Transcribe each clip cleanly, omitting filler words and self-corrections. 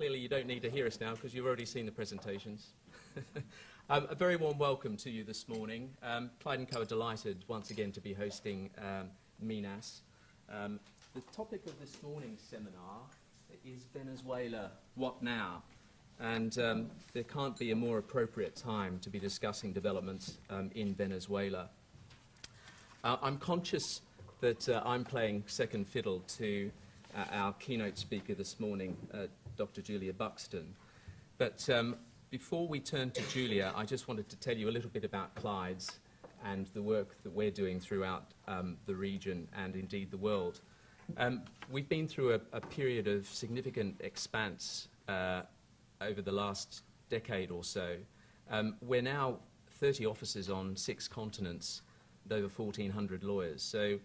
clearly you don't need to hear us now because you've already seen the presentations. A very warm welcome to you this morning. Clyde Co are delighted once again to be hosting Menas. The topic of this morning's seminar is Venezuela, what now? And there can't be a more appropriate time to be discussing developments in Venezuela. I'm conscious that I'm playing second fiddle to our keynote speaker this morning, Dr. Julia Buxton. But before we turn to Julia, I just wanted to tell you a little bit about Clyde's and the work that we're doing throughout the region and indeed the world. We've been through a period of significant expanse over the last decade or so. We're now 30 offices on 6 continents with over 1,400 lawyers. So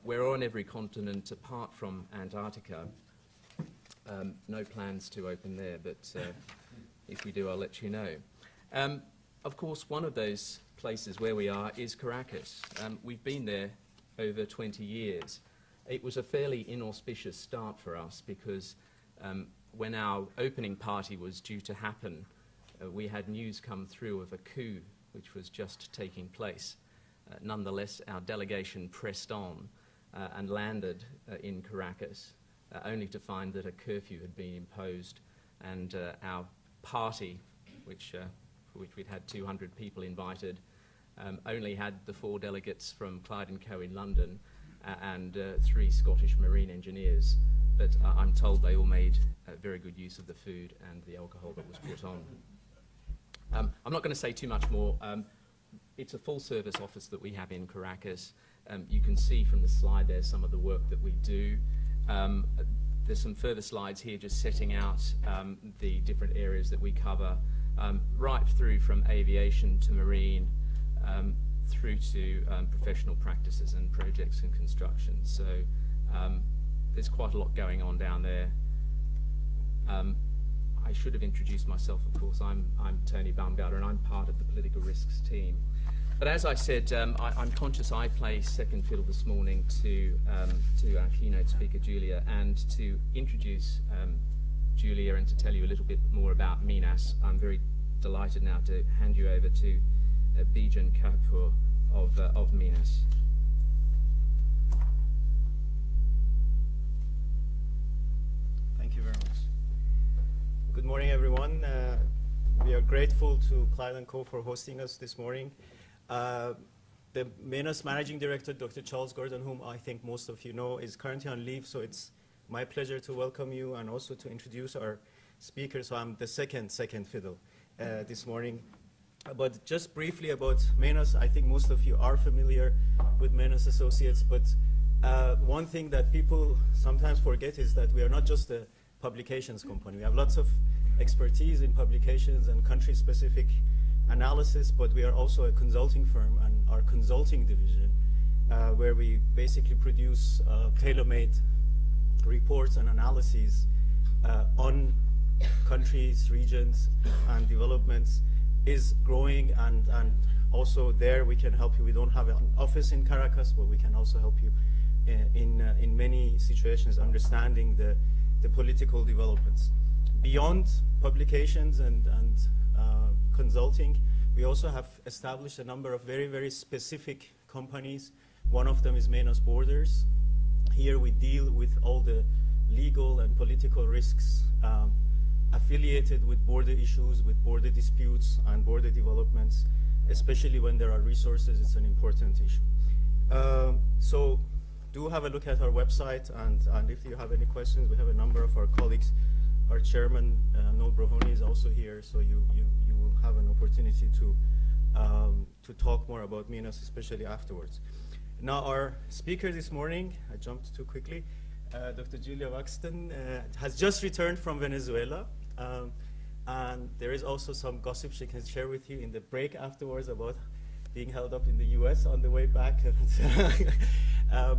we're on every continent apart from Antarctica. No plans to open there, but if we do, I'll let you know. Of course, one of those places where we are is Caracas. We've been there over 20 years. It was a fairly inauspicious start for us because when our opening party was due to happen, we had news come through of a coup which was just taking place. Nonetheless, our delegation pressed on and landed in Caracas, only to find that a curfew had been imposed and our party, for which we'd had 200 people invited, only had the 4 delegates from Clyde Co in London and 3 Scottish Marine engineers. But I'm told they all made very good use of the food and the alcohol that was put on. I'm not going to say too much more. It's a full-service office that we have in Caracas. You can see from the slide there some of the work that we do. There's some further slides here just setting out the different areas that we cover, right through from aviation to marine, through to professional practices and projects and construction. So there's quite a lot going on down there. I should have introduced myself, of course. I'm Tony Baumgartner, and I'm part of the political risks team. But as I said, I'm conscious I play second fiddle this morning to our keynote speaker, Julia, and to introduce Julia and to tell you a little bit more about Menas. I'm very delighted now to hand you over to Bijan Kapoor of Menas. Thank you very much. Good morning, everyone. We are grateful to Clyde Co for hosting us this morning. The Menas Managing Director, Dr. Charles Gordon, whom I think most of you know, is currently on leave, so it's my pleasure to welcome you and also to introduce our speakers. So I'm the second fiddle this morning. But just briefly about Menas, I think most of you are familiar with Menas Associates, but one thing that people sometimes forget is that we are not just a publications company. We have lots of expertise in publications and country-specific analysis, but we are also a consulting firm, and our consulting division, where we basically produce tailor-made reports and analyses on countries, regions, and developments, is growing, and also there we can help you. We don't have an office in Caracas, but we can also help you in many situations understanding the political developments. Beyond publications and consulting, we also have established a number of very, very specific companies. One of them is Menas Borders. Here we deal with all the legal and political risks affiliated with border issues, with border disputes and border developments, especially when there are resources. It's an important issue. So do have a look at our website, and if you have any questions, we have a number of our colleagues. Our chairman, Noel Brohoni, is also here, so you will have an opportunity to talk more about Menas, especially afterwards. Now, our speaker this morning, I jumped too quickly, Dr. Julia Buxton, has just returned from Venezuela, and there is also some gossip she can share with you in the break afterwards about being held up in the US on the way back.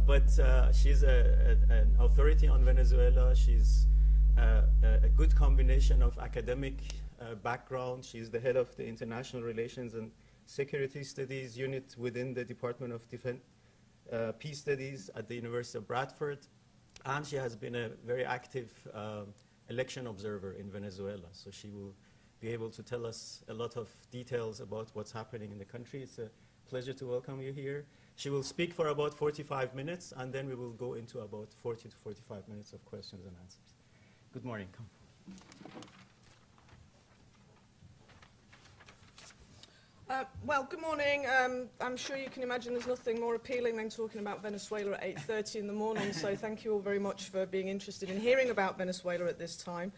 But she's an authority on Venezuela. She's a good combination of academic background. She's the head of the International Relations and Security Studies unit within the Department of Defense Peace Studies at the University of Bradford. And she has been a very active election observer in Venezuela. So she will be able to tell us a lot of details about what's happening in the country. It's a pleasure to welcome you here. She will speak for about 45 minutes, and then we will go into about 40 to 45 minutes of questions and answers. Good morning. Come. Well, good morning. I'm sure you can imagine there's nothing more appealing than talking about Venezuela at 8:30 in the morning, so thank you all very much for being interested in hearing about Venezuela at this time.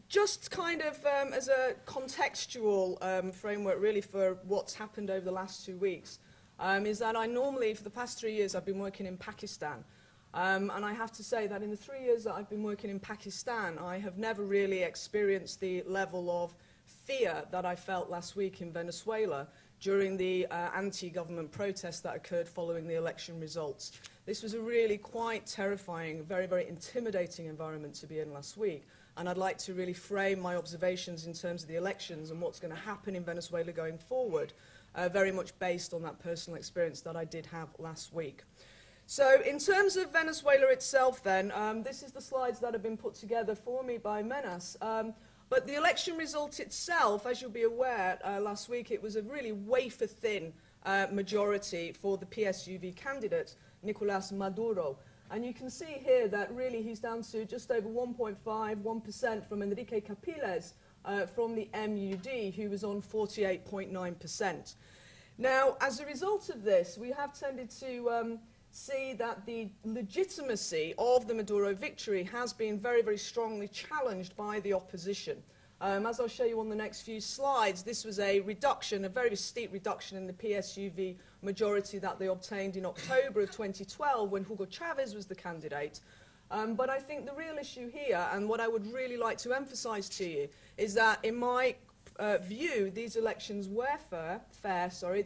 Just kind of as a contextual framework really for what's happened over the last 2 weeks, is that I normally, for the past 3 years, I've been working in Pakistan. And I have to say that in the 3 years that I've been working in Pakistan, I have never really experienced the level of fear that I felt last week in Venezuela during the anti-government protests that occurred following the election results. This was a really quite terrifying, very, very intimidating environment to be in last week. And I'd like to really frame my observations in terms of the elections and what's going to happen in Venezuela going forward, very much based on that personal experience that I did have last week. So in terms of Venezuela itself then, this is the slides that have been put together for me by Menas. But the election result itself, as you'll be aware, last week it was a really wafer-thin majority for the PSUV candidate, Nicolas Maduro. And you can see here that really he's down to just over 1.5% from Henrique Capriles from the MUD, who was on 48.9%. Now, as a result of this, we have tended to see that the legitimacy of the Maduro victory has been very, very strongly challenged by the opposition. As I'll show you on the next few slides, this was a reduction, a very steep reduction in the PSUV majority that they obtained in October of 2012 when Hugo Chavez was the candidate. But I think the real issue here, and what I would really like to emphasize to you, is that in my view, these elections were fair,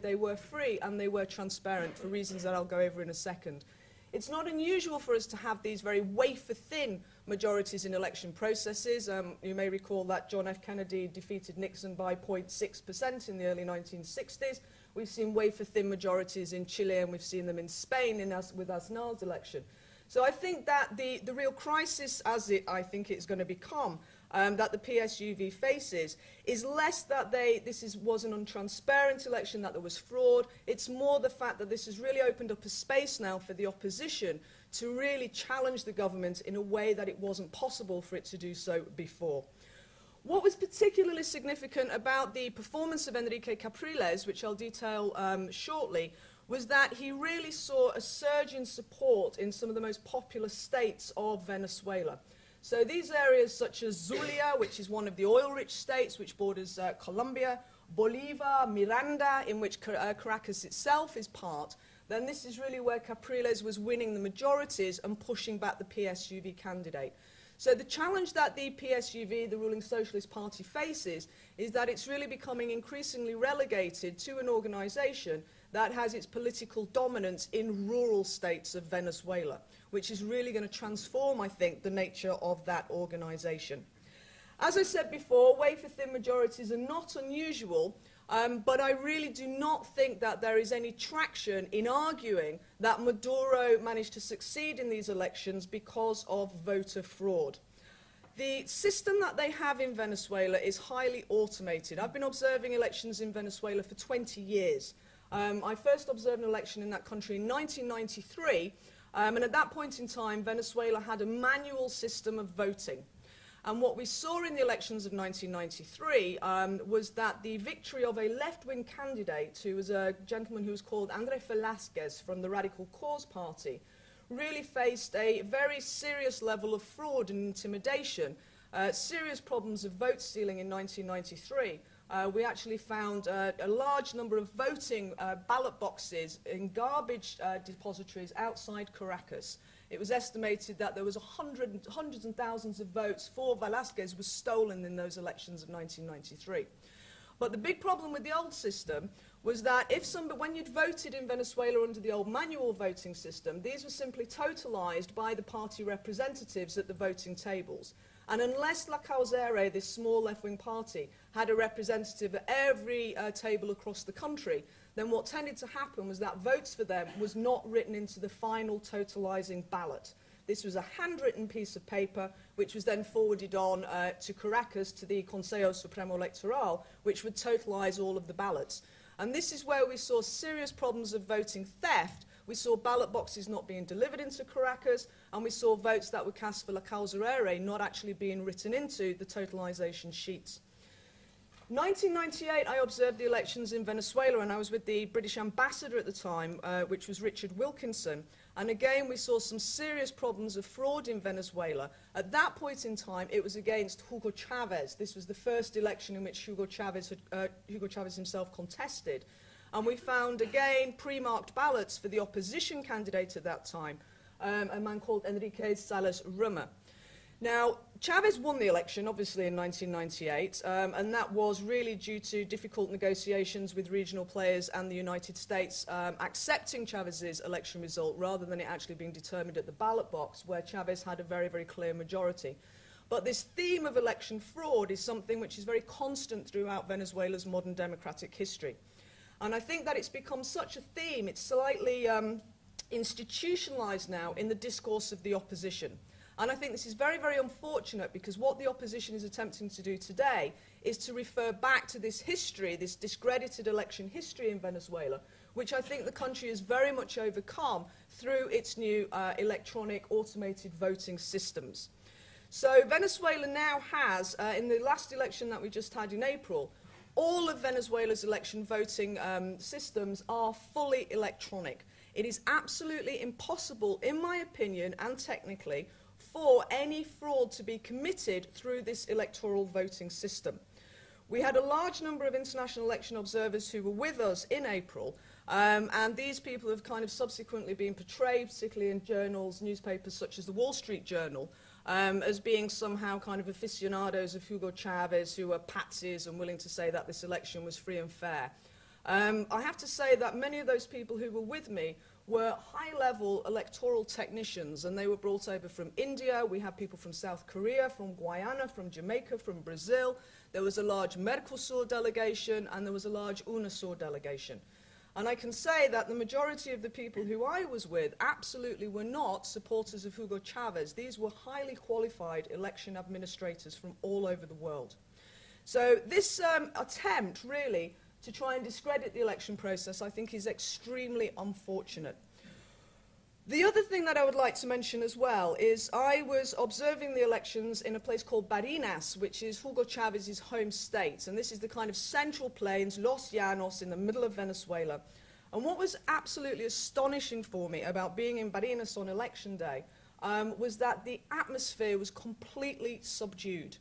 they were free and they were transparent for reasons that I'll go over in a second. It's not unusual for us to have these very wafer-thin majorities in election processes. You may recall that John F. Kennedy defeated Nixon by 0.6% in the early 1960s. We've seen wafer-thin majorities in Chile, and we've seen them in Spain with Aznar's election. So I think that the real crisis, as I think it's going to become, that the PSUV faces is less that was an untransparent election, that there was fraud. It's more the fact that this has really opened up a space now for the opposition to really challenge the government in a way that it wasn't possible for it to do so before. What was particularly significant about the performance of Henrique Capriles, which I'll detail shortly, was that he really saw a surge in support in some of the most populous states of Venezuela. So these areas such as Zulia, which is one of the oil-rich states which borders Colombia, Bolivar, Miranda, in which Caracas itself is part, then this is really where Capriles was winning the majorities and pushing back the PSUV candidate. So the challenge that the PSUV, the ruling Socialist Party, faces is that it's really becoming increasingly relegated to an organization that has its political dominance in rural states of Venezuela, which is really going to transform, I think, the nature of that organization. As I said before, wafer-thin majorities are not unusual, but I really do not think that there is any traction in arguing that Maduro managed to succeed in these elections because of voter fraud. The system that they have in Venezuela is highly automated. I've been observing elections in Venezuela for 20 years. I first observed an election in that country in 1993, and at that point in time, Venezuela had a manual system of voting. And what we saw in the elections of 1993 was that the victory of a left-wing candidate, who was a gentleman who was called Andrés Velázquez from the Radical Cause Party, really faced a very serious level of fraud and intimidation, serious problems of vote stealing in 1993. We actually found a large number of voting ballot boxes in garbage depositories outside Caracas. It was estimated that there was hundreds and thousands of votes for Velázquez was stolen in those elections of 1993. But the big problem with the old system was that when you'd voted in Venezuela under the old manual voting system, these were simply totalized by the party representatives at the voting tables. And unless La Causera, this small left-wing party, had a representative at every table across the country, then what tended to happen was that votes for them was not written into the final totalizing ballot. This was a handwritten piece of paper which was then forwarded on to Caracas to the Consejo Supremo Electoral, which would totalize all of the ballots. And this is where we saw serious problems of voting theft. We saw ballot boxes not being delivered into Caracas, and we saw votes that were cast for La Causa Rere not actually being written into the totalization sheets. 1998, I observed the elections in Venezuela, and I was with the British ambassador at the time, which was Richard Wilkinson. And again, we saw some serious problems of fraud in Venezuela. At that point in time, it was against Hugo Chavez. This was the first election in which Hugo Chavez himself contested. And we found, again, pre-marked ballots for the opposition candidate at that time, a man called Henrique Capriles Radonski. Now, Chavez won the election, obviously, in 1998, and that was really due to difficult negotiations with regional players and the United States accepting Chavez's election result rather than it actually being determined at the ballot box, where Chavez had a very, very clear majority. But this theme of election fraud is something which is very constant throughout Venezuela's modern democratic history. And I think that it's become such a theme, it's slightly institutionalized now in the discourse of the opposition. And I think this is very, very unfortunate, because what the opposition is attempting to do today is to refer back to this history, this discredited election history in Venezuela, which I think the country has very much overcome through its new electronic automated voting systems. So Venezuela now has, in the last election that we just had in April, all of Venezuela's election voting systems are fully electronic. It is absolutely impossible, in my opinion, and technically, for any fraud to be committed through this electoral voting system. We had a large number of international election observers who were with us in April, and these people have kind of subsequently been portrayed, particularly in journals, newspapers such as the Wall Street Journal, as being somehow kind of aficionados of Hugo Chavez who were patsies and willing to say that this election was free and fair. I have to say that many of those people who were with me were high-level electoral technicians, and they were brought over from India. We had people from South Korea, from Guyana, from Jamaica, from Brazil. There was a large Mercosur delegation, and there was a large UNASUR delegation. And I can say that the majority of the people who I was with absolutely were not supporters of Hugo Chavez. These were highly qualified election administrators from all over the world. So this attempt, really, to try and discredit the election process, I think is extremely unfortunate. The other thing that I would like to mention as well is I was observing the elections in a place called Barinas, which is Hugo Chavez's home state, and this is the kind of central plains, Los Llanos, in the middle of Venezuela. And what was absolutely astonishing for me about being in Barinas on election day was that the atmosphere was completely subdued.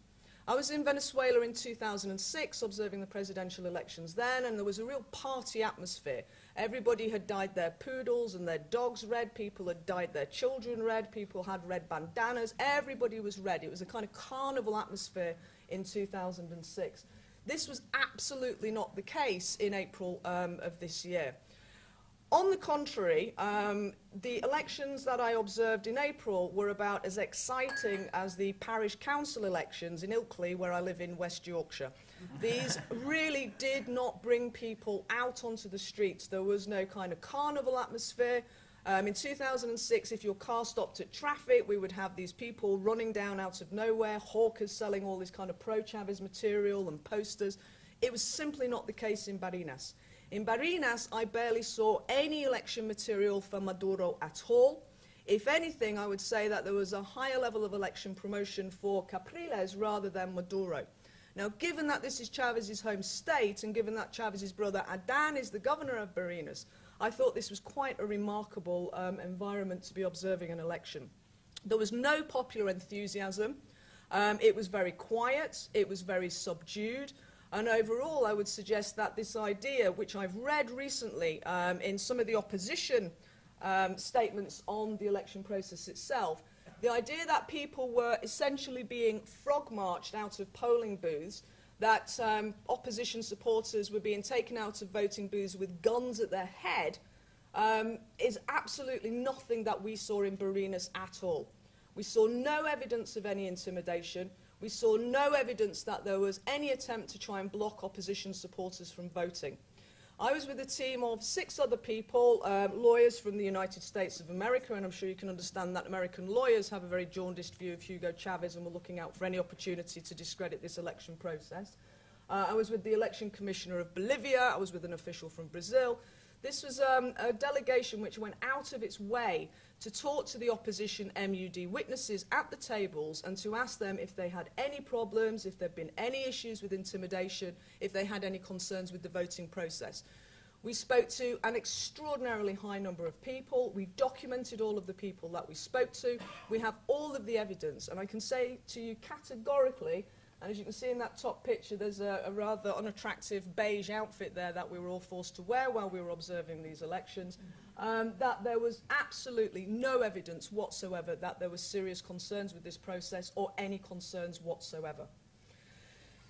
I was in Venezuela in 2006 observing the presidential elections then, and there was a real party atmosphere. Everybody had dyed their poodles and their dogs red, people had dyed their children red, people had red bandanas, everybody was red. It was a kind of carnival atmosphere in 2006. This was absolutely not the case in April of this year. On the contrary, the elections that I observed in April were about as exciting as the parish council elections in Ilkley, where I live in West Yorkshire. These really did not bring people out onto the streets. There was no kind of carnival atmosphere. In 2006, if your car stopped at traffic, we would have these people running down out of nowhere, hawkers selling all this kind of pro-Chavez material and posters. It was simply not the case in Barinas. In Barinas, I barely saw any election material for Maduro at all. If anything, I would say that there was a higher level of election promotion for Capriles rather than Maduro. Now, given that this is Chavez's home state, and given that Chavez's brother Adan is the governor of Barinas, I thought this was quite a remarkable environment to be observing an election. There was no popular enthusiasm. It was very quiet. It was very subdued. And overall, I would suggest that this idea, which I've read recently in some of the opposition statements on the election process itself, the idea that people were essentially being frog-marched out of polling booths, that opposition supporters were being taken out of voting booths with guns at their head, is absolutely nothing that we saw in Barinas at all. We saw no evidence of any intimidation. We saw no evidence that there was any attempt to try and block opposition supporters from voting. I was with a team of 6 other people, lawyers from the United States of America, and I'm sure you can understand that American lawyers have a very jaundiced view of Hugo Chavez and were looking out for any opportunity to discredit this election process. I was with the election commissioner of Bolivia. I was with an official from Brazil. This was a delegation which went out of its way to talk to the opposition MUD witnesses at the tables and to ask them if they had any problems, if there had been any issues with intimidation, if they had any concerns with the voting process. We spoke to an extraordinarily high number of people. We documented all of the people that we spoke to. We have all of the evidence, and I can say to you categorically, and as you can see in that top picture, there's a rather unattractive beige outfit there that we were all forced to wear while we were observing these elections, that there was absolutely no evidence whatsoever that there were serious concerns with this process or any concerns whatsoever.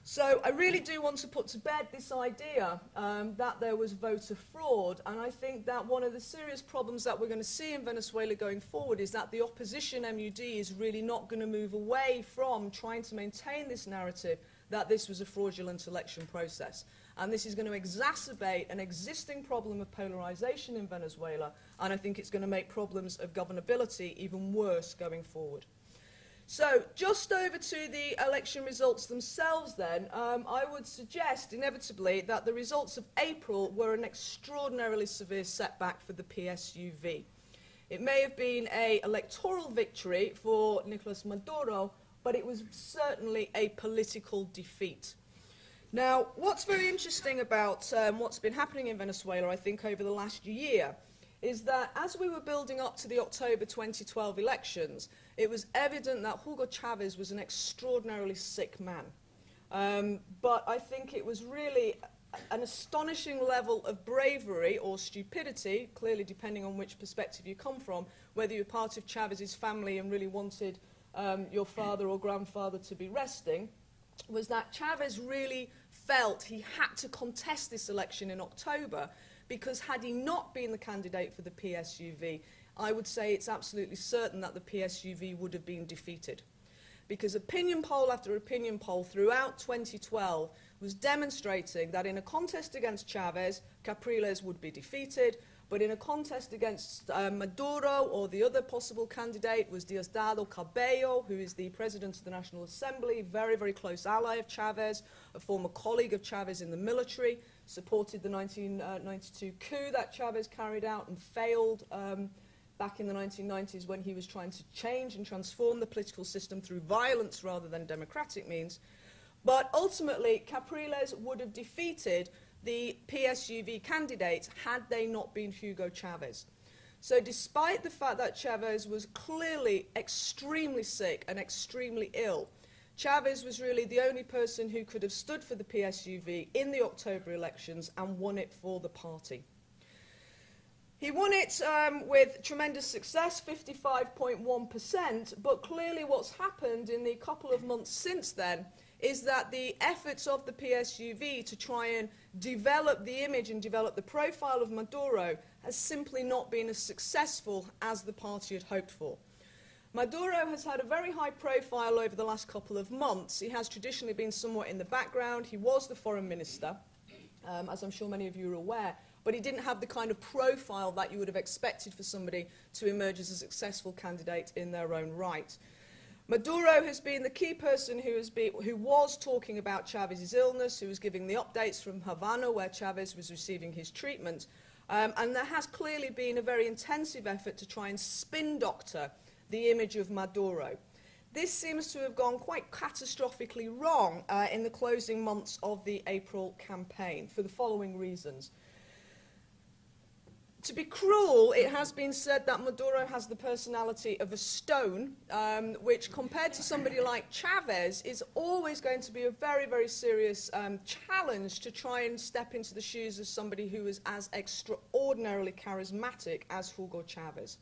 So I really do want to put to bed this idea that there was voter fraud, and I think that one of the serious problems that we're going to see in Venezuela going forward is that the opposition MUD is really not going to move away from trying to maintain this narrative that this was a fraudulent election process. And this is going to exacerbate an existing problem of polarisation in Venezuela, and I think it's going to make problems of governability even worse going forward. So, just over to the election results themselves then, I would suggest inevitably that the results of April were an extraordinarily severe setback for the PSUV. It may have been an electoral victory for Nicolas Maduro, but it was certainly a political defeat. Now, what's very interesting about what's been happening in Venezuela, I think, over the last year, is that as we were building up to the October 2012 elections, it was evident that Hugo Chavez was an extraordinarily sick man. But I think it was really an astonishing level of bravery or stupidity, clearly depending on which perspective you come from, whether you're part of Chavez's family and really wanted your father or grandfather to be resting, was that Chavez really felt he had to contest this election in October, because had he not been the candidate for the PSUV, I would say it's absolutely certain that the PSUV would have been defeated. Because opinion poll after opinion poll throughout 2012 was demonstrating that in a contest against Chavez, Capriles would be defeated, but in a contest against Maduro, or the other possible candidate was Diosdado Cabello, who is the President of the National Assembly, very, very close ally of Chavez, a former colleague of Chavez in the military, supported the 1992 coup that Chavez carried out and failed back in the 1990s when he was trying to change and transform the political system through violence rather than democratic means. But ultimately, Capriles would have defeated the PSUV candidates had they not been Hugo Chavez. So despite the fact that Chavez was clearly extremely sick and extremely ill, Chavez was really the only person who could have stood for the PSUV in the October elections and won it for the party. He won it with tremendous success, 55.1%, but clearly what's happened in the couple of months since then is that the efforts of the PSUV to try and develop the image and develop the profile of Maduro has simply not been as successful as the party had hoped for. Maduro has had a very high profile over the last couple of months. He has traditionally been somewhat in the background. He was the foreign minister, as I'm sure many of you are aware, but he didn't have the kind of profile that you would have expected for somebody to emerge as a successful candidate in their own right. Maduro has been the key person who was talking about Chavez's illness, who was giving the updates from Havana where Chavez was receiving his treatment. And there has clearly been a very intensive effort to try and spin doctor the image of Maduro. This seems to have gone quite catastrophically wrong in the closing months of the April campaign for the following reasons. To be cruel, it has been said that Maduro has the personality of a stone, which compared to somebody like Chavez is always going to be a very, very serious challenge to try and step into the shoes of somebody who is as extraordinarily charismatic as Hugo Chavez.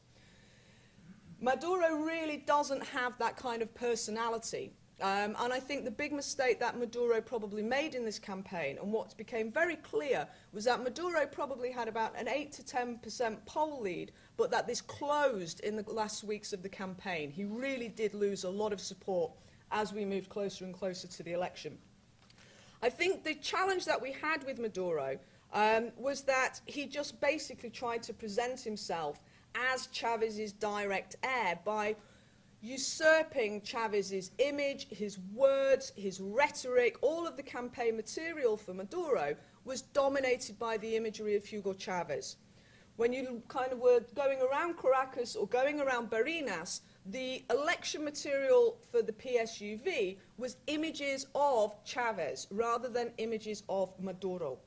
Maduro really doesn't have that kind of personality. And I think the big mistake that Maduro probably made in this campaign, and what became very clear, was that Maduro probably had about an 8 to 10% poll lead, but that this closed in the last weeks of the campaign. He really did lose a lot of support as we moved closer and closer to the election. I think the challenge that we had with Maduro was that he just basically tried to present himself as Chavez's direct heir by usurping Chavez's image, his words, his rhetoric. All of the campaign material for Maduro was dominated by the imagery of Hugo Chavez. When you kind of were going around Caracas or going around Barinas, the election material for the PSUV was images of Chavez rather than images of Maduro.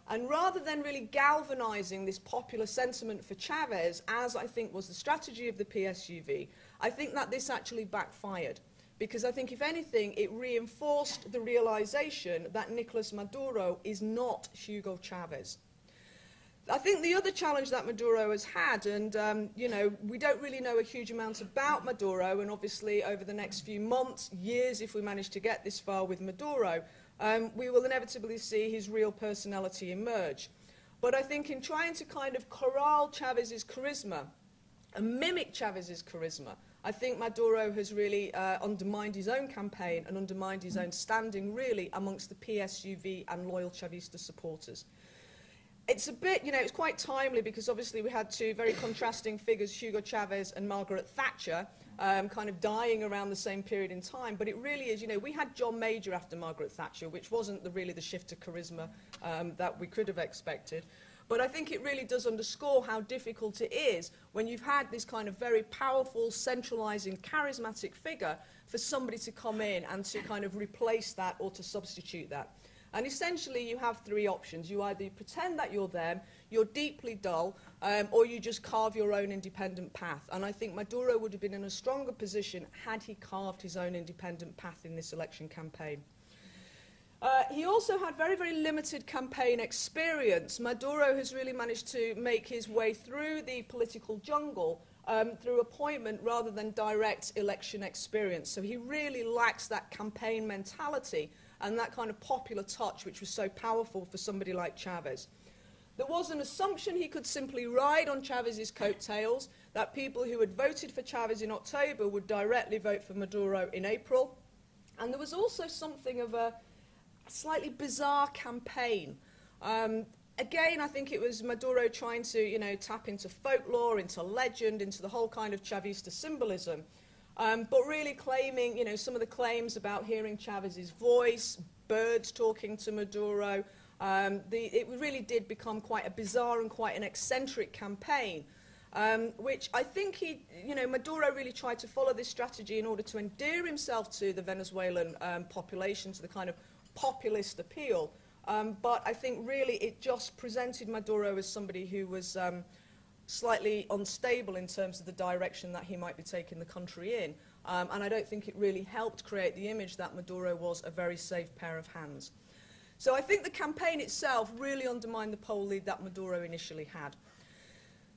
And rather than really galvanizing this popular sentiment for Chavez, as I think was the strategy of the PSUV, I think that this actually backfired. Because I think, if anything, it reinforced the realization that Nicolas Maduro is not Hugo Chavez. I think the other challenge that Maduro has had, and you know, we don't really know a huge amount about Maduro, and obviously over the next few months, years, if we manage to get this far with Maduro, we will inevitably see his real personality emerge. But I think in trying to kind of corral Chavez's charisma and mimic Chavez's charisma, I think Maduro has really undermined his own campaign and undermined his own standing, really, amongst the PSUV and loyal Chavista supporters. It's a bit, you know, it's quite timely because obviously we had two very contrasting figures, Hugo Chavez and Margaret Thatcher, kind of dying around the same period in time. But it really is, you know, we had John Major after Margaret Thatcher, which wasn't really the shift to charisma that we could have expected. But I think it really does underscore how difficult it is when you've had this kind of very powerful, centralizing, charismatic figure for somebody to come in and to kind of replace that or to substitute that. And essentially, you have three options. You either pretend that you're them, you're deeply dull, or you just carve your own independent path. And I think Maduro would have been in a stronger position had he carved his own independent path in this election campaign. He also had very, very limited campaign experience. Maduro has really managed to make his way through the political jungle through appointment rather than direct election experience. So he really lacks that campaign mentality and that kind of popular touch which was so powerful for somebody like Chavez. There was an assumption he could simply ride on Chavez's coattails, that people who had voted for Chavez in October would directly vote for Maduro in April. And there was also something of a slightly bizarre campaign. Again, I think it was Maduro trying to, you know, tap into folklore, into legend, into the whole kind of Chavista symbolism. But really claiming, you know, some of the claims about hearing Chavez's voice, birds talking to Maduro, it really did become quite a bizarre and quite an eccentric campaign, which I think Maduro really tried to follow this strategy in order to endear himself to the Venezuelan population, to the kind of populist appeal. But I think really it just presented Maduro as somebody who was slightly unstable in terms of the direction that he might be taking the country in. And I don't think it really helped create the image that Maduro was a very safe pair of hands. So I think the campaign itself really undermined the poll lead that Maduro initially had.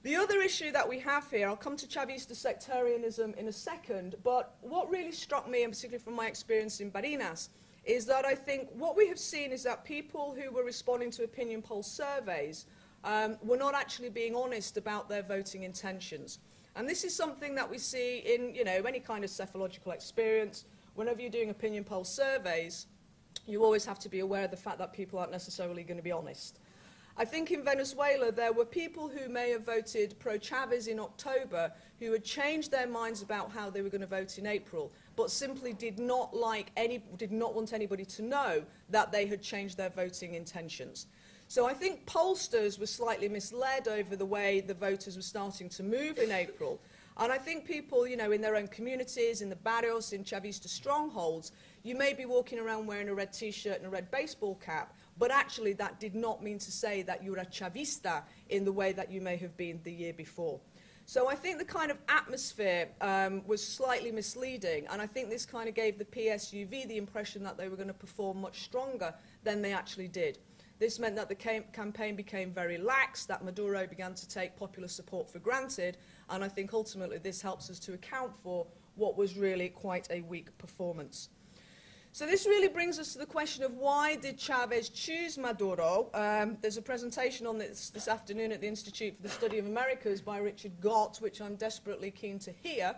The other issue that we have here, I'll come to Chavista sectarianism in a second, but what really struck me, and particularly from my experience in Barinas, is that I think what we have seen is that people who were responding to opinion poll surveys were not actually being honest about their voting intentions. And this is something that we see in, you know, any kind of psephological experience. Whenever you're doing opinion poll surveys, you always have to be aware of the fact that people aren't necessarily going to be honest. I think in Venezuela there were people who may have voted pro-Chavez in October who had changed their minds about how they were going to vote in April, but simply did not want anybody to know that they had changed their voting intentions. So I think pollsters were slightly misled over the way the voters were starting to move in April. And I think people, you know, in their own communities, in the barrios, in Chavista strongholds, you may be walking around wearing a red T-shirt and a red baseball cap, but actually that did not mean to say that you're a Chavista in the way that you may have been the year before. So I think the kind of atmosphere was slightly misleading, and I think this kind of gave the PSUV the impression that they were going to perform much stronger than they actually did. This meant that the campaign became very lax, that Maduro began to take popular support for granted, and I think ultimately this helps us to account for what was really quite a weak performance. So this really brings us to the question of why did Chavez choose Maduro? There's a presentation on this afternoon at the Institute for the Study of Americas by Richard Gott, which I'm desperately keen to hear,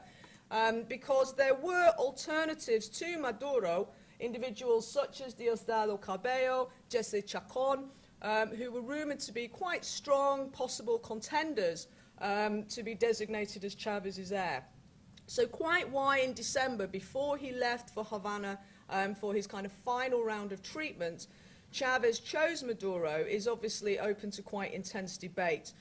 because there were alternatives to Maduro, individuals such as Diosdado Cabello, Jesse Chacon, who were rumoured to be quite strong possible contenders to be designated as Chavez's heir. So quite why in December, before he left for Havana for his kind of final round of treatment, Chavez chose Maduro is obviously open to quite intense debate.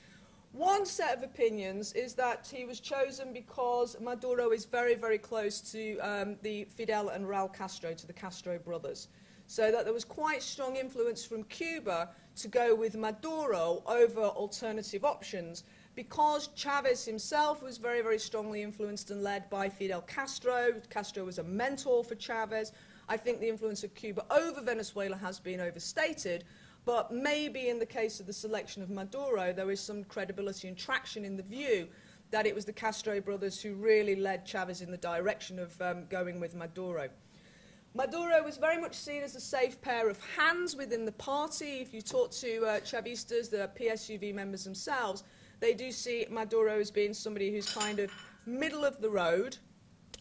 One set of opinions is that he was chosen because Maduro is very, very close to the Fidel and Raul Castro, to the Castro brothers. So that there was quite strong influence from Cuba to go with Maduro over alternative options, because Chavez himself was very, very strongly influenced and led by Fidel Castro. Castro was a mentor for Chavez. I think the influence of Cuba over Venezuela has been overstated, but maybe in the case of the selection of Maduro, there is some credibility and traction in the view that it was the Castro brothers who really led Chavez in the direction of going with Maduro. Maduro was very much seen as a safe pair of hands within the party. If you talk to Chavistas, the PSUV members themselves, they do see Maduro as being somebody who's kind of middle of the road,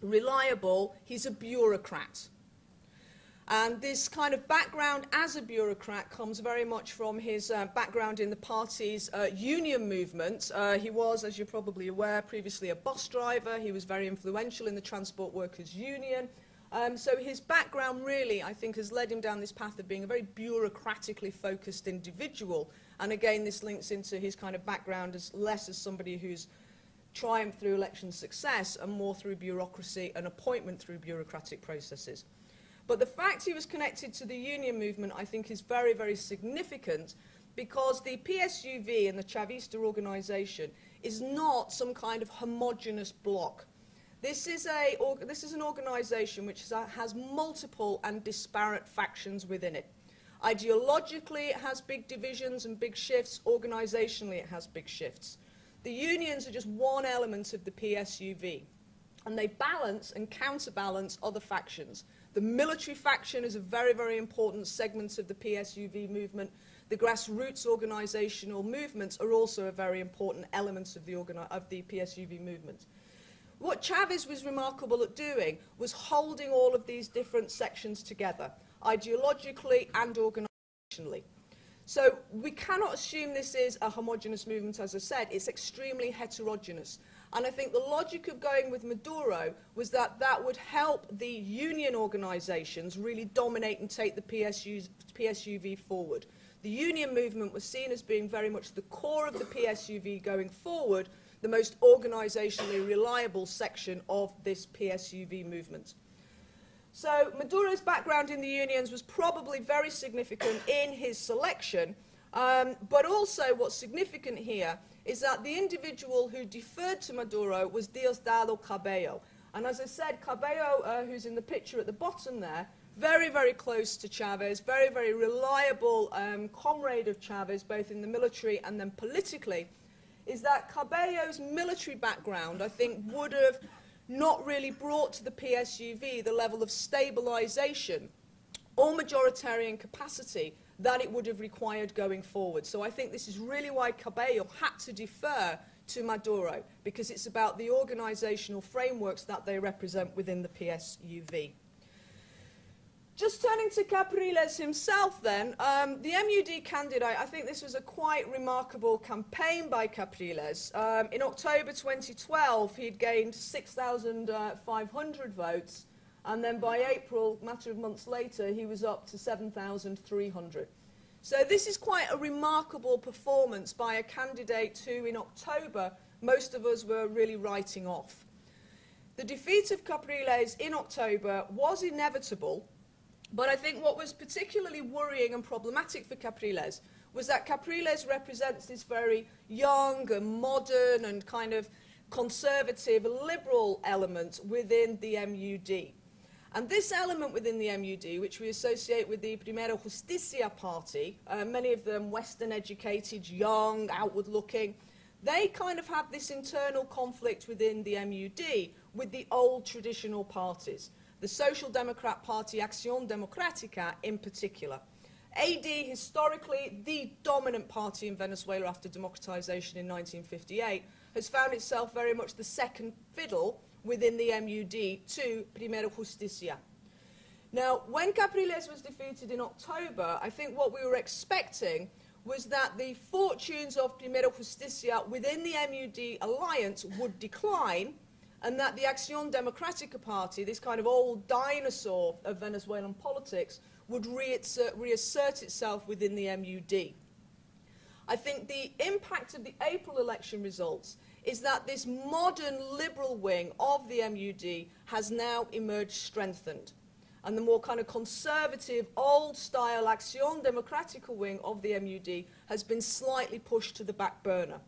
reliable. He's a bureaucrat. And this kind of background as a bureaucrat comes very much from his background in the party's union movement. He was, as you're probably aware, previously a bus driver. He was very influential in the Transport Workers' Union. So his background really, I think, has led him down this path of being a very bureaucratically focused individual. And again, this links into his kind of background as less as somebody who's triumphed through election success and more through bureaucracy and appointment through bureaucratic processes. But the fact he was connected to the union movement, I think, is very, very significant, because the PSUV and the Chavista organization is not some kind of homogenous bloc. This is an organization which has multiple and disparate factions within it. Ideologically, it has big divisions and big shifts. Organizationally, it has big shifts. The unions are just one element of the PSUV, and they balance and counterbalance other factions. The military faction is a very, very important segment of the PSUV movement. The grassroots organizational movements are also a very important element of the PSUV movement. What Chavez was remarkable at doing was holding all of these different sections together, ideologically and organizationally. So we cannot assume this is a homogenous movement, as I said. It's extremely heterogeneous. And I think the logic of going with Maduro was that that would help the union organizations really dominate and take the PSUV forward. The union movement was seen as being very much the core of the PSUV going forward, the most organizationally reliable section of this PSUV movement. So Maduro's background in the unions was probably very significant in his selection, but also what's significant here is that the individual who deferred to Maduro was Diosdado Cabello. And as I said, Cabello, who's in the picture at the bottom there, very, very close to Chavez, very, very reliable comrade of Chavez, both in the military and then politically, is that Cabello's military background, I think, would have not really brought to the PSUV the level of stabilization or majoritarian capacity that it would have required going forward. So I think this is really why Cabello had to defer to Maduro, because it's about the organizational frameworks that they represent within the PSUV. Just turning to Capriles himself then, the MUD candidate, I think this was a quite remarkable campaign by Capriles. In October 2012, he'd gained 6,500 votes, and then by April, a matter of months later, he was up to 7,300. So this is quite a remarkable performance by a candidate who, in October, most of us were really writing off. The defeat of Capriles in October was inevitable, but I think what was particularly worrying and problematic for Capriles was that Capriles represents this very young and modern and kind of conservative, liberal element within the MUD. And this element within the MUD, which we associate with the Primero Justicia party, many of them Western-educated, young, outward-looking, they kind of have this internal conflict within the MUD with the old traditional parties. The Social Democrat Party, Acción Democrática, in particular. AD, historically the dominant party in Venezuela after democratization in 1958, has found itself very much the second fiddle within the MUD to Primero Justicia. Now, when Capriles was defeated in October, I think what we were expecting was that the fortunes of Primero Justicia within the MUD alliance would decline, and that the Acción Democrática party, this kind of old dinosaur of Venezuelan politics, would reassert itself within the MUD. I think the impact of the April election results is that this modern liberal wing of the MUD has now emerged strengthened. And the more kind of conservative, old-style Acción Democrática wing of the MUD has been slightly pushed to the back burner.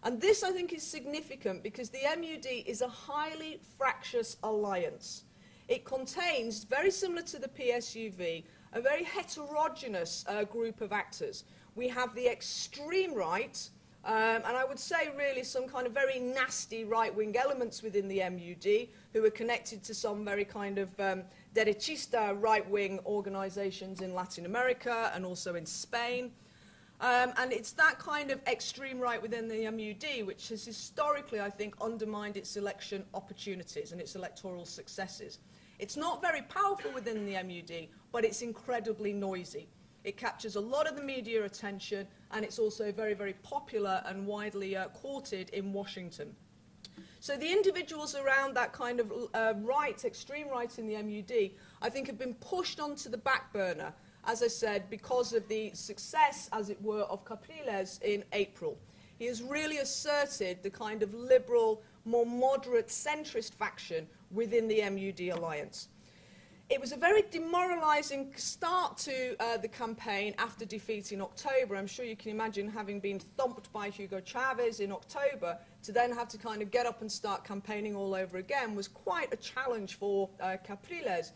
And this, I think, is significant because the MUD is a highly fractious alliance. It contains, very similar to the PSUV, a very heterogeneous group of actors. We have the extreme right, and I would say really some kind of very nasty right-wing elements within the MUD who are connected to some very kind of derechista right-wing organizations in Latin America and also in Spain. And it's that kind of extreme right within the MUD which has historically, I think, undermined its election opportunities and its electoral successes. It's not very powerful within the MUD, but it's incredibly noisy. It captures a lot of the media attention, and it's also very, very popular and widely courted in Washington. So the individuals around that kind of right, extreme right in the MUD, I think have been pushed onto the back burner, as I said, because of the success, as it were, of Capriles in April. He has really asserted the kind of liberal, more moderate, centrist faction within the MUD alliance. It was a very demoralizing start to the campaign after defeat in October. I'm sure you can imagine having been thumped by Hugo Chavez in October to then have to kind of get up and start campaigning all over again was quite a challenge for Capriles.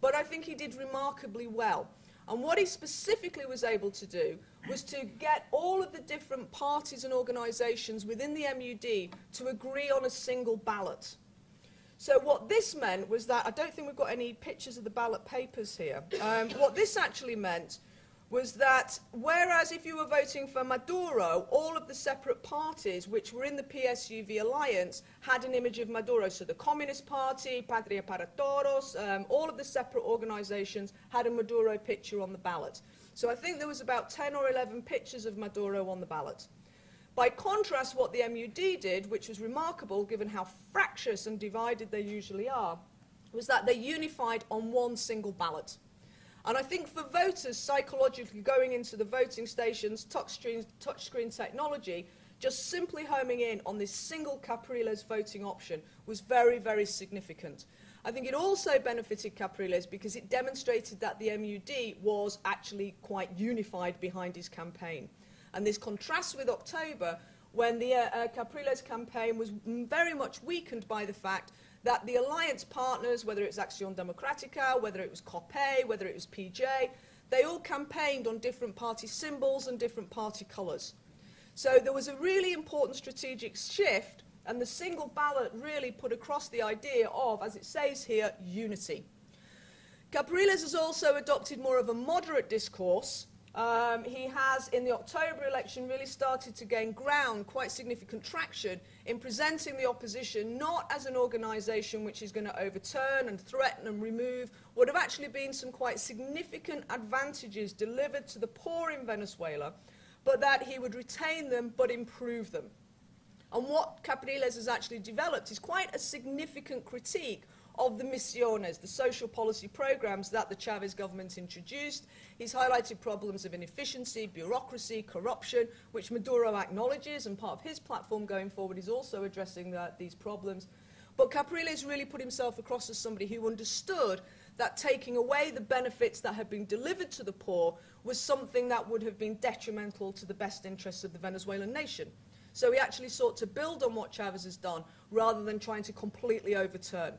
But I think he did remarkably well. And what he specifically was able to do was to get all of the different parties and organizations within the MUD to agree on a single ballot. So what this meant was that, I don't think we've got any pictures of the ballot papers here. What this actually meant was that, whereas if you were voting for Maduro, all of the separate parties which were in the PSUV alliance had an image of Maduro. So the Communist Party, Patria para Todos, all of the separate organizations had a Maduro picture on the ballot. So I think there was about 10 or 11 pictures of Maduro on the ballot. By contrast, what the MUD did, which was remarkable given how fractious and divided they usually are, was that they unified on one single ballot. And I think for voters, psychologically going into the voting stations, touchscreen technology, just simply homing in on this single Capriles voting option was very, very significant. I think it also benefited Capriles because it demonstrated that the MUD was actually quite unified behind his campaign. And this contrasts with October, when the Capriles campaign was very much weakened by the fact that the alliance partners, whether it's Acción Democrática, whether it was COPE, whether it was PJ, they all campaigned on different party symbols and different party colours. So there was a really important strategic shift, and the single ballot really put across the idea of, as it says here, unity. Capriles has also adopted more of a moderate discourse. He has, in the October election, really started to gain ground, quite significant traction, in presenting the opposition not as an organisation which is going to overturn and threaten and remove what have actually been some quite significant advantages delivered to the poor in Venezuela, but that he would retain them but improve them. And what Capriles has actually developed is quite a significant critique of the misiones, the social policy programs that the Chavez government introduced. He's highlighted problems of inefficiency, bureaucracy, corruption, which Maduro acknowledges, and part of his platform going forward is also addressing these problems. But Capriles really put himself across as somebody who understood that taking away the benefits that had been delivered to the poor was something that would have been detrimental to the best interests of the Venezuelan nation. So he actually sought to build on what Chavez has done rather than trying to completely overturn.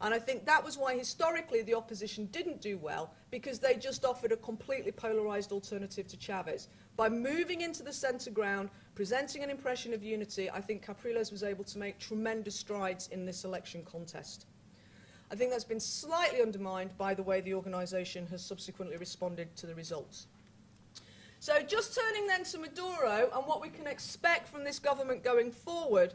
And I think that was why historically the opposition didn't do well, because they just offered a completely polarized alternative to Chavez. By moving into the center ground, presenting an impression of unity, I think Capriles was able to make tremendous strides in this election contest. I think that's been slightly undermined by the way the organization has subsequently responded to the results. So just turning then to Maduro and what we can expect from this government going forward,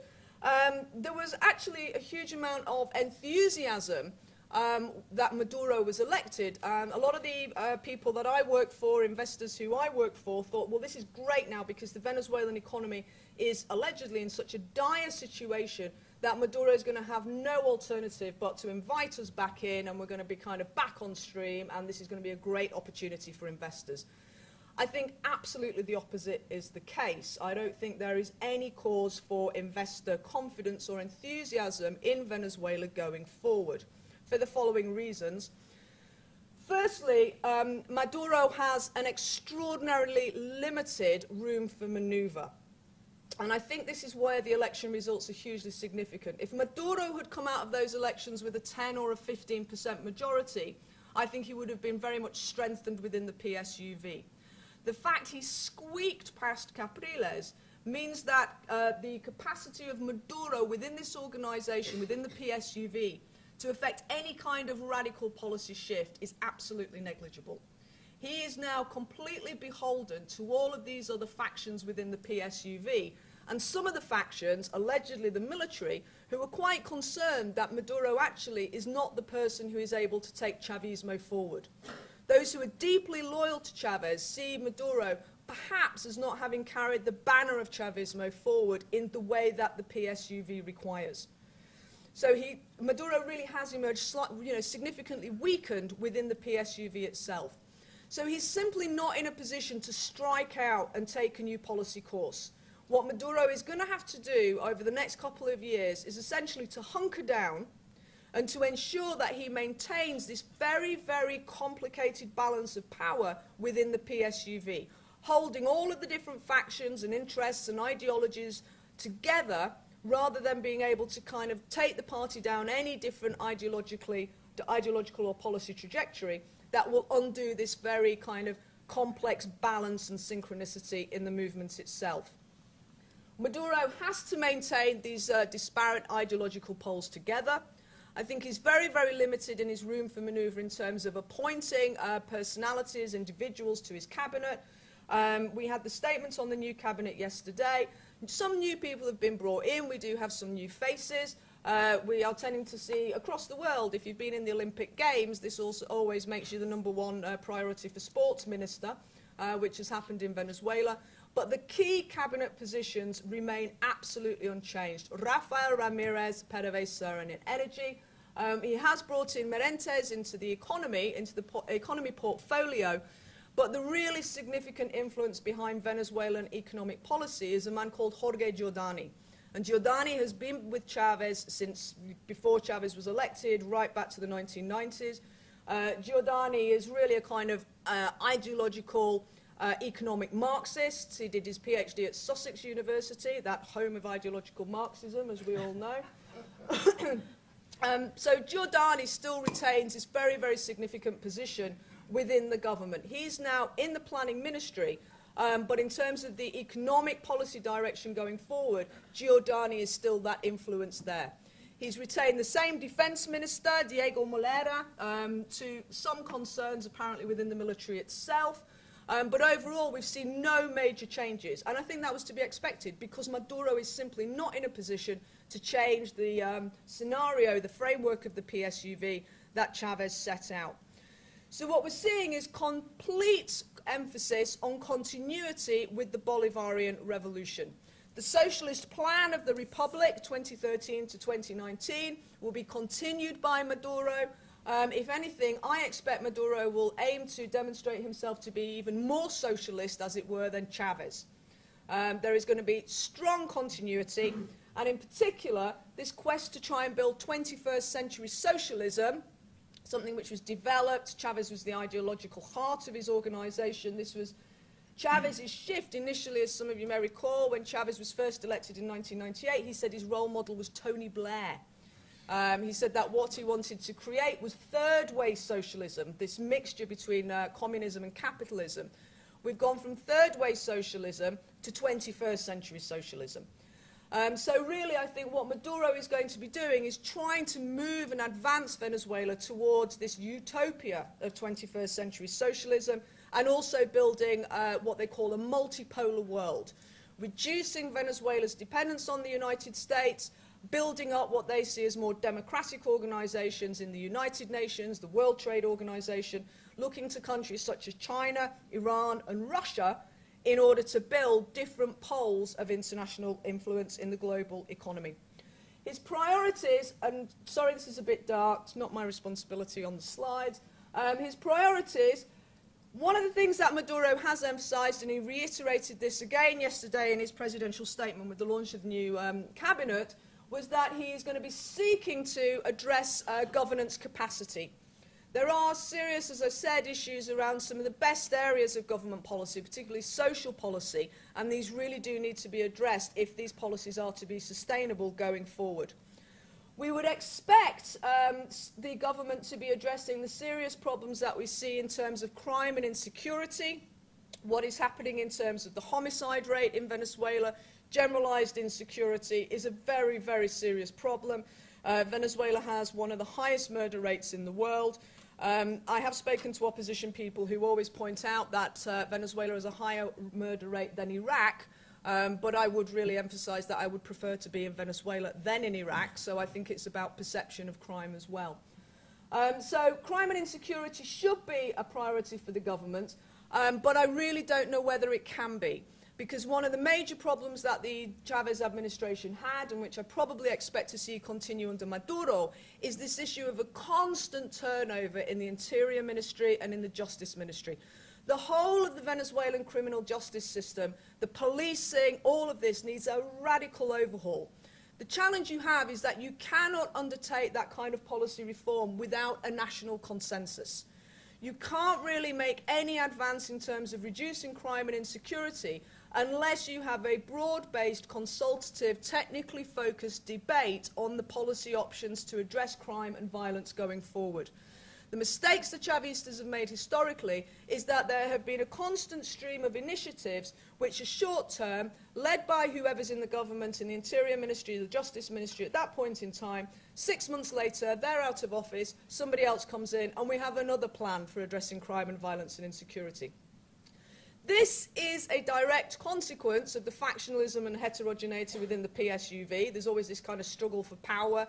there was actually a huge amount of enthusiasm that Maduro was elected. And a lot of the people that I work for, investors who I work for, thought, well, this is great now because the Venezuelan economy is allegedly in such a dire situation that Maduro is going to have no alternative but to invite us back in, and we're going to be kind of back on stream, and this is going to be a great opportunity for investors. I think absolutely the opposite is the case. I don't think there is any cause for investor confidence or enthusiasm in Venezuela going forward, for the following reasons. Firstly, Maduro has an extraordinarily limited room for maneuver. And I think this is where the election results are hugely significant. If Maduro had come out of those elections with a 10 or a 15% majority, I think he would have been very much strengthened within the PSUV. The fact he squeaked past Capriles means that the capacity of Maduro within this organization, within the PSUV, to affect any kind of radical policy shift is absolutely negligible. He is now completely beholden to all of these other factions within the PSUV, and some of the factions, allegedly the military, who are quite concerned that Maduro actually is not the person who is able to take Chavismo forward. Those who are deeply loyal to Chavez see Maduro perhaps as not having carried the banner of Chavismo forward in the way that the PSUV requires. So Maduro really has emerged significantly weakened within the PSUV itself. So he's simply not in a position to strike out and take a new policy course. What Maduro is going to have to do over the next couple of years is essentially to hunker down and to ensure that he maintains this very, very complicated balance of power within the PSUV, holding all of the different factions and interests and ideologies together rather than being able to kind of take the party down any different ideological or policy trajectory that will undo this very kind of complex balance and synchronicity in the movement itself. Maduro has to maintain these disparate ideological poles together. I think he's very, very limited in his room for maneuver in terms of appointing personalities, individuals to his cabinet. We had the statements on the new cabinet yesterday. Some new people have been brought in. We do have some new faces. We are tending to see across the world, if you've been in the Olympic Games, this also always makes you the #1 priority for sports minister, which has happened in Venezuela. But the key cabinet positions remain absolutely unchanged. Rafael Ramirez PDVSA in energy. He has brought in Merentes into the economy portfolio. But the really significant influence behind Venezuelan economic policy is a man called Jorge Giordani. And Giordani has been with Chavez since before Chavez was elected, right back to the 1990s. Giordani is really a kind of ideological economic Marxist. He did his PhD at Sussex University, that home of ideological Marxism, as we all know. So Giordani still retains this very, very significant position within the government. He's now in the planning ministry, but in terms of the economic policy direction going forward, Giordani is still that influence there. He's retained the same defense minister, Diego Molera, to some concerns apparently within the military itself. But overall, we've seen no major changes. And I think that was to be expected because Maduro is simply not in a position to change the scenario, the framework of the PSUV that Chavez set out. So what we're seeing is complete emphasis on continuity with the Bolivarian revolution. The socialist plan of the Republic, 2013 to 2019, will be continued by Maduro. If anything, I expect Maduro will aim to demonstrate himself to be even more socialist, as it were, than Chavez. There is going to be strong continuity, and in particular, this quest to try and build 21st century socialism, something which was developed. Chavez was the ideological heart of his organization. This was Chavez's shift initially, as some of you may recall, when Chavez was first elected in 1998, he said his role model was Tony Blair. He said that what he wanted to create was third-way socialism, this mixture between communism and capitalism. We've gone from third-way socialism to 21st century socialism. So really, I think what Maduro is going to be doing is trying to move and advance Venezuela towards this utopia of 21st century socialism, and also building what they call a multipolar world, reducing Venezuela's dependence on the United States, building up what they see as more democratic organizations in the United Nations, the World Trade Organization, looking to countries such as China, Iran, and Russia in order to build different poles of international influence in the global economy. His priorities, and sorry this is a bit dark, it's not my responsibility on the slides, his priorities, one of the things that Maduro has emphasized, and he reiterated this again yesterday in his presidential statement with the launch of the new cabinet, was that he is going to be seeking to address governance capacity. There are serious, as I said, issues around some of the best areas of government policy, particularly social policy, and these really do need to be addressed if these policies are to be sustainable going forward. We would expect the government to be addressing the serious problems that we see in terms of crime and insecurity, what is happening in terms of the homicide rate in Venezuela. Generalized insecurity is a very, very serious problem. Venezuela has one of the highest murder rates in the world. I have spoken to opposition people who always point out that Venezuela has a higher murder rate than Iraq, but I would really emphasize that I would prefer to be in Venezuela than in Iraq, so I think it's about perception of crime as well. So crime and insecurity should be a priority for the government, but I really don't know whether it can be. Because one of the major problems that the Chavez administration had, and which I probably expect to see continue under Maduro, is this issue of a constant turnover in the Interior Ministry and in the Justice Ministry. The whole of the Venezuelan criminal justice system, the policing, all of this needs a radical overhaul. The challenge you have is that you cannot undertake that kind of policy reform without a national consensus. You can't really make any advance in terms of reducing crime and insecurity unless you have a broad-based, consultative, technically focused debate on the policy options to address crime and violence going forward. The mistakes the Chavistas have made historically is that there have been a constant stream of initiatives which are short-term, led by whoever's in the government, in the Interior Ministry, the Justice Ministry at that point in time. 6 months later, they're out of office, somebody else comes in, and we have another plan for addressing crime and violence and insecurity. This is a direct consequence of the factionalism and heterogeneity within the PSUV. There's always this kind of struggle for power.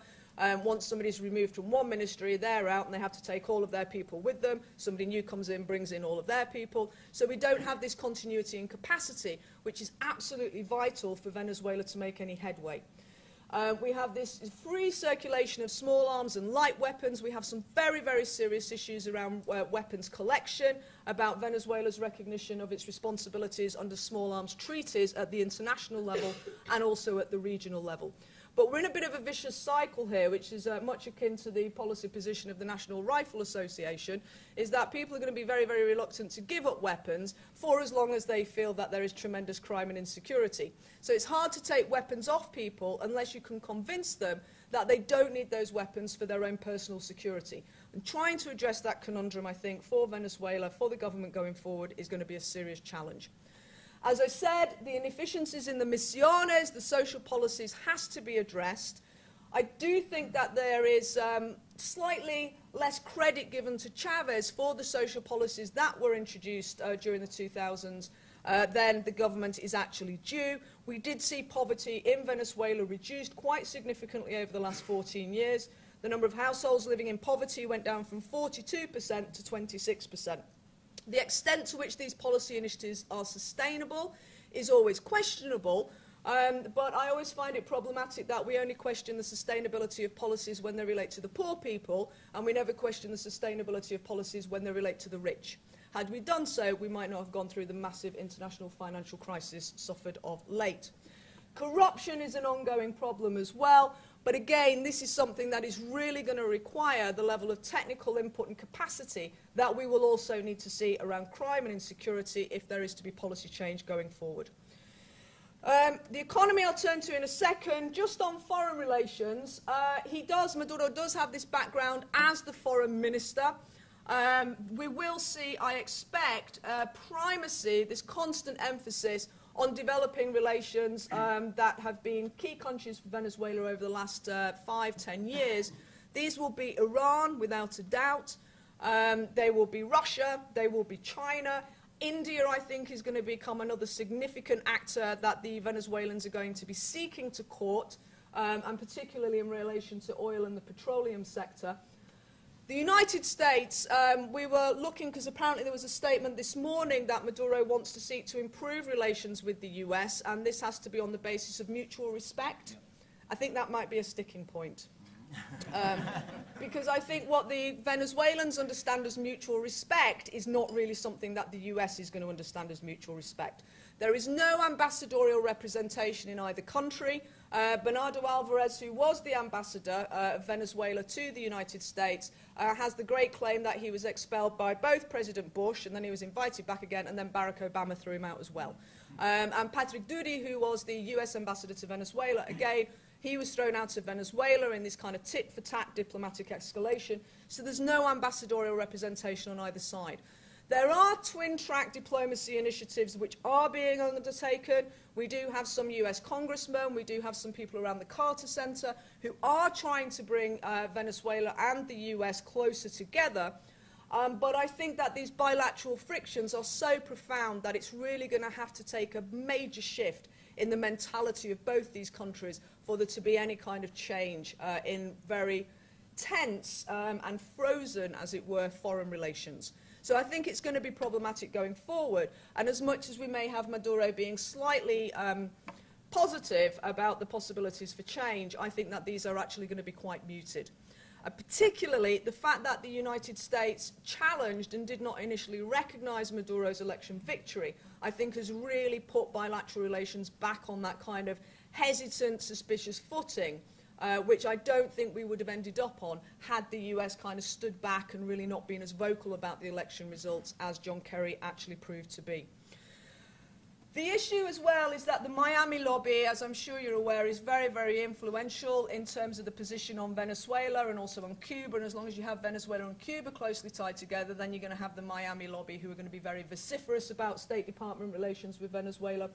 Once somebody's removed from one ministry, they're out and they have to take all of their people with them. Somebody new comes in, brings in all of their people. So we don't have this continuity and capacity, which is absolutely vital for Venezuela to make any headway. We have this free circulation of small arms and light weapons. We have some very, very serious issues around weapons collection, about Venezuela's recognition of its responsibilities under small arms treaties at the international level and also at the regional level. But we're in a bit of a vicious cycle here, which is much akin to the policy position of the National Rifle Association, is that people are going to be very, very reluctant to give up weapons for as long as they feel that there is tremendous crime and insecurity. So it's hard to take weapons off people unless you can convince them that they don't need those weapons for their own personal security. And trying to address that conundrum, I think, for Venezuela, for the government going forward, is going to be a serious challenge. As I said, the inefficiencies in the misiones, the social policies, has to be addressed. I do think that there is slightly less credit given to Chavez for the social policies that were introduced during the 2000s than the government is actually due. We did see poverty in Venezuela reduced quite significantly over the last 14 years. The number of households living in poverty went down from 42% to 26%. The extent to which these policy initiatives are sustainable is always questionable, but I always find it problematic that we only question the sustainability of policies when they relate to the poor people, and we never question the sustainability of policies when they relate to the rich. Had we done so, we might not have gone through the massive international financial crisis suffered of late. Corruption is an ongoing problem as well. But again, this is something that is really going to require the level of technical input and capacity that we will also need to see around crime and insecurity if there is to be policy change going forward. The economy I'll turn to in a second. Just on foreign relations, Maduro does have this background as the foreign minister. We will see, I expect, primacy, this constant emphasis on developing relations that have been key countries for Venezuela over the last 5-10 years. These will be Iran, without a doubt. They will be Russia. They will be China. India, I think, is going to become another significant actor that the Venezuelans are going to be seeking to court and particularly in relation to oil and the petroleum sector. The United States, we were looking, because apparently there was a statement this morning that Maduro wants to seek to improve relations with the US, and this has to be on the basis of mutual respect. I think that might be a sticking point. Because I think what the Venezuelans understand as mutual respect is not really something that the US is going to understand as mutual respect. There is no ambassadorial representation in either country. Bernardo Alvarez, who was the ambassador of Venezuela to the United States, has the great claim that he was expelled by both President Bush, and then he was invited back again, and then Barack Obama threw him out as well. And Patrick Duty, who was the US ambassador to Venezuela, again, he was thrown out of Venezuela in this kind of tit-for-tat diplomatic escalation. So there's no ambassadorial representation on either side. There are twin-track diplomacy initiatives which are being undertaken. We do have some US congressmen, we do have some people around the Carter Center who are trying to bring Venezuela and the US closer together. But I think that these bilateral frictions are so profound that it's really going to have to take a major shift in the mentality of both these countries for there to be any kind of change in very tense and frozen, as it were, foreign relations. So I think it's going to be problematic going forward. And as much as we may have Maduro being slightly positive about the possibilities for change, I think that these are actually going to be quite muted. Particularly the fact that the United States challenged and did not initially recognize Maduro's election victory, I think has really put bilateral relations back on that kind of hesitant, suspicious footing, which I don't think we would have ended up on had the US kind of stood back and really not been as vocal about the election results as John Kerry actually proved to be. The issue as well is that the Miami lobby, as I'm sure you're aware, is very, very influential in terms of the position on Venezuela and also on Cuba. And as long as you have Venezuela and Cuba closely tied together, then you're going to have the Miami lobby who are going to be very vociferous about State Department relations with Venezuela.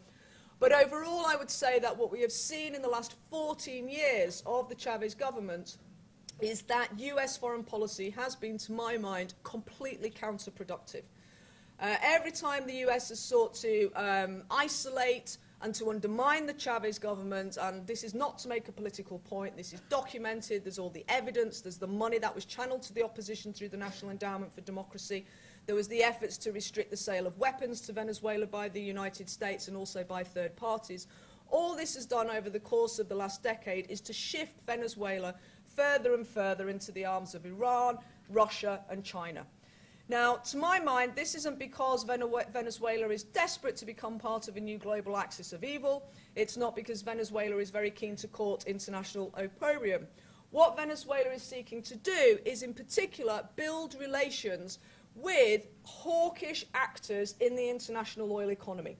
But overall, I would say that what we have seen in the last 14 years of the Chavez government is that US foreign policy has been, to my mind, completely counterproductive. Every time the US has sought to isolate and to undermine the Chavez government, and this is not to make a political point, this is documented, there's all the evidence, there's the money that was channeled to the opposition through the National Endowment for Democracy, there was the efforts to restrict the sale of weapons to Venezuela by the United States and also by third parties. All this has done over the course of the last decade is to shift Venezuela further and further into the arms of Iran, Russia and China. Now, to my mind, this isn't because Venezuela is desperate to become part of a new global axis of evil. It's not because Venezuela is very keen to court international opprobrium. What Venezuela is seeking to do is, in particular, build relations with hawkish actors in the international oil economy.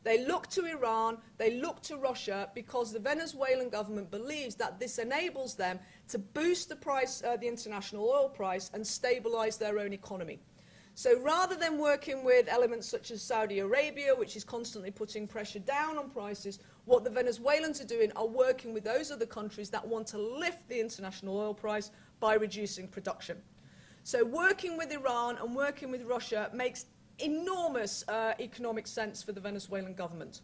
They look to Iran, they look to Russia, because the Venezuelan government believes that this enables them to boost the price, the international oil price, and stabilize their own economy. So rather than working with elements such as Saudi Arabia, which is constantly putting pressure down on prices, what the Venezuelans are doing are working with those other countries that want to lift the international oil price by reducing production. So working with Iran and working with Russia makes enormous economic sense for the Venezuelan government.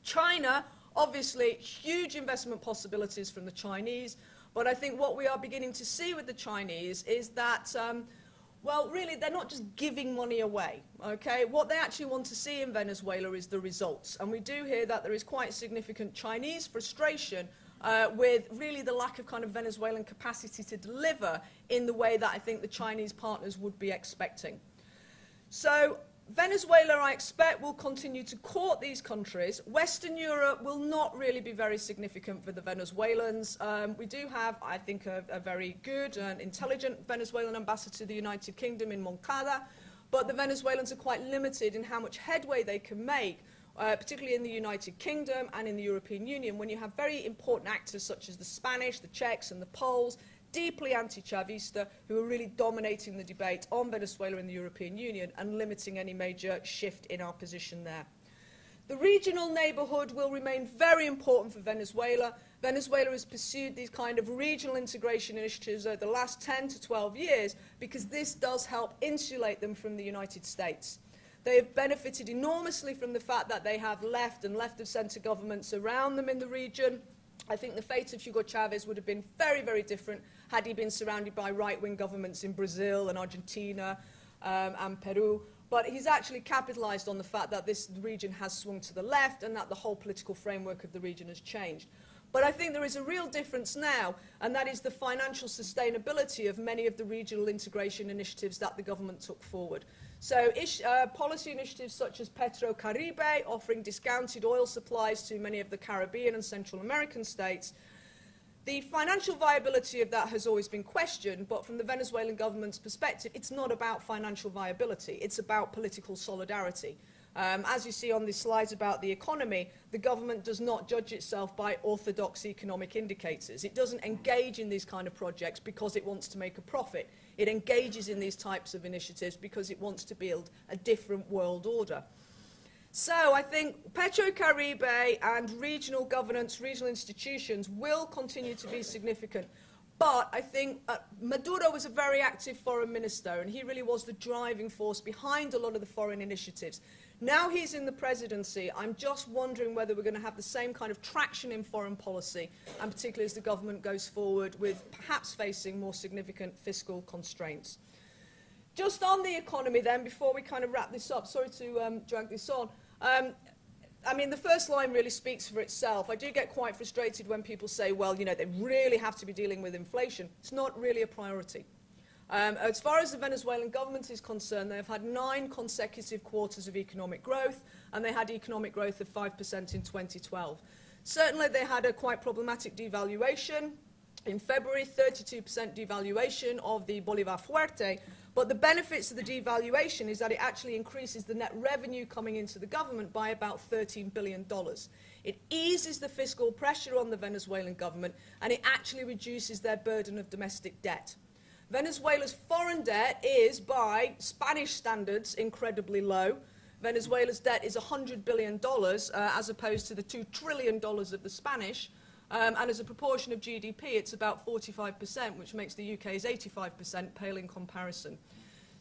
China, obviously, huge investment possibilities from the Chinese, but I think what we are beginning to see with the Chinese is that well, really, they're not just giving money away, okay? What they actually want to see in Venezuela is the results. And we do hear that there is quite significant Chinese frustration with really the lack of kind of Venezuelan capacity to deliver in the way that I think the Chinese partners would be expecting. So Venezuela, I expect, will continue to court these countries. Western Europe will not really be very significant for the Venezuelans. We do have, I think, a very good and intelligent Venezuelan ambassador to the United Kingdom in Moncada, but the Venezuelans are quite limited in how much headway they can make, particularly in the United Kingdom and in the European Union, when you have very important actors such as the Spanish, the Czechs and the Poles, deeply anti-Chavista, who are really dominating the debate on Venezuela in the European Union and limiting any major shift in our position there. The regional neighbourhood will remain very important for Venezuela. Venezuela has pursued these kind of regional integration initiatives over the last 10 to 12 years because this does help insulate them from the United States. They have benefited enormously from the fact that they have left and left-of-centre governments around them in the region. I think the fate of Hugo Chavez would have been very, very different had he been surrounded by right-wing governments in Brazil and Argentina and Peru. But he's actually capitalized on the fact that this region has swung to the left and that the whole political framework of the region has changed. But I think there is a real difference now, and that is the financial sustainability of many of the regional integration initiatives that the government took forward. So policy initiatives such as Petrocaribe, offering discounted oil supplies to many of the Caribbean and Central American states, the financial viability of that has always been questioned, but from the Venezuelan government's perspective, it's not about financial viability, it's about political solidarity. As you see on these slides about the economy, the government does not judge itself by orthodox economic indicators. It doesn't engage in these kind of projects because it wants to make a profit. It engages in these types of initiatives because it wants to build a different world order. So I think Petrocaribe and regional governance, regional institutions will continue to be significant. But I think Maduro was a very active foreign minister, and he really was the driving force behind a lot of the foreign initiatives. Now he's in the presidency, I'm just wondering whether we're going to have the same kind of traction in foreign policy, and particularly as the government goes forward with perhaps facing more significant fiscal constraints. Just on the economy then, before we kind of wrap this up, sorry to drag this on, I mean, the first line really speaks for itself. I do get quite frustrated when people say, well, you know, they really have to be dealing with inflation. It's not really a priority. As far as the Venezuelan government is concerned, they have had 9 consecutive quarters of economic growth, and they had economic growth of 5% in 2012. Certainly, they had a quite problematic devaluation. In February, 32% devaluation of the Bolivar Fuerte. But the benefits of the devaluation is that it actually increases the net revenue coming into the government by about $13 billion. It eases the fiscal pressure on the Venezuelan government, and it actually reduces their burden of domestic debt. Venezuela's foreign debt is, by Spanish standards, incredibly low. Venezuela's debt is $100 billion, as opposed to the $2 trillion of the Spanish. And as a proportion of GDP, it's about 45%, which makes the UK's 85% pale in comparison.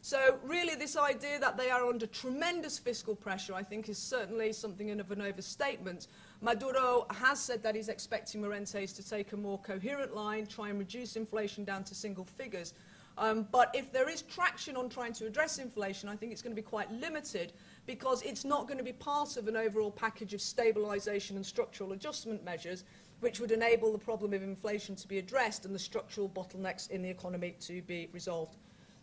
So really this idea that they are under tremendous fiscal pressure, I think, is certainly something of an overstatement. Maduro has said that he's expecting Morentes to take a more coherent line, try and reduce inflation down to single figures. But if there is traction on trying to address inflation, I think it's going to be quite limited, because it's not going to be part of an overall package of stabilisation and structural adjustment measures, which would enable the problem of inflation to be addressed and the structural bottlenecks in the economy to be resolved.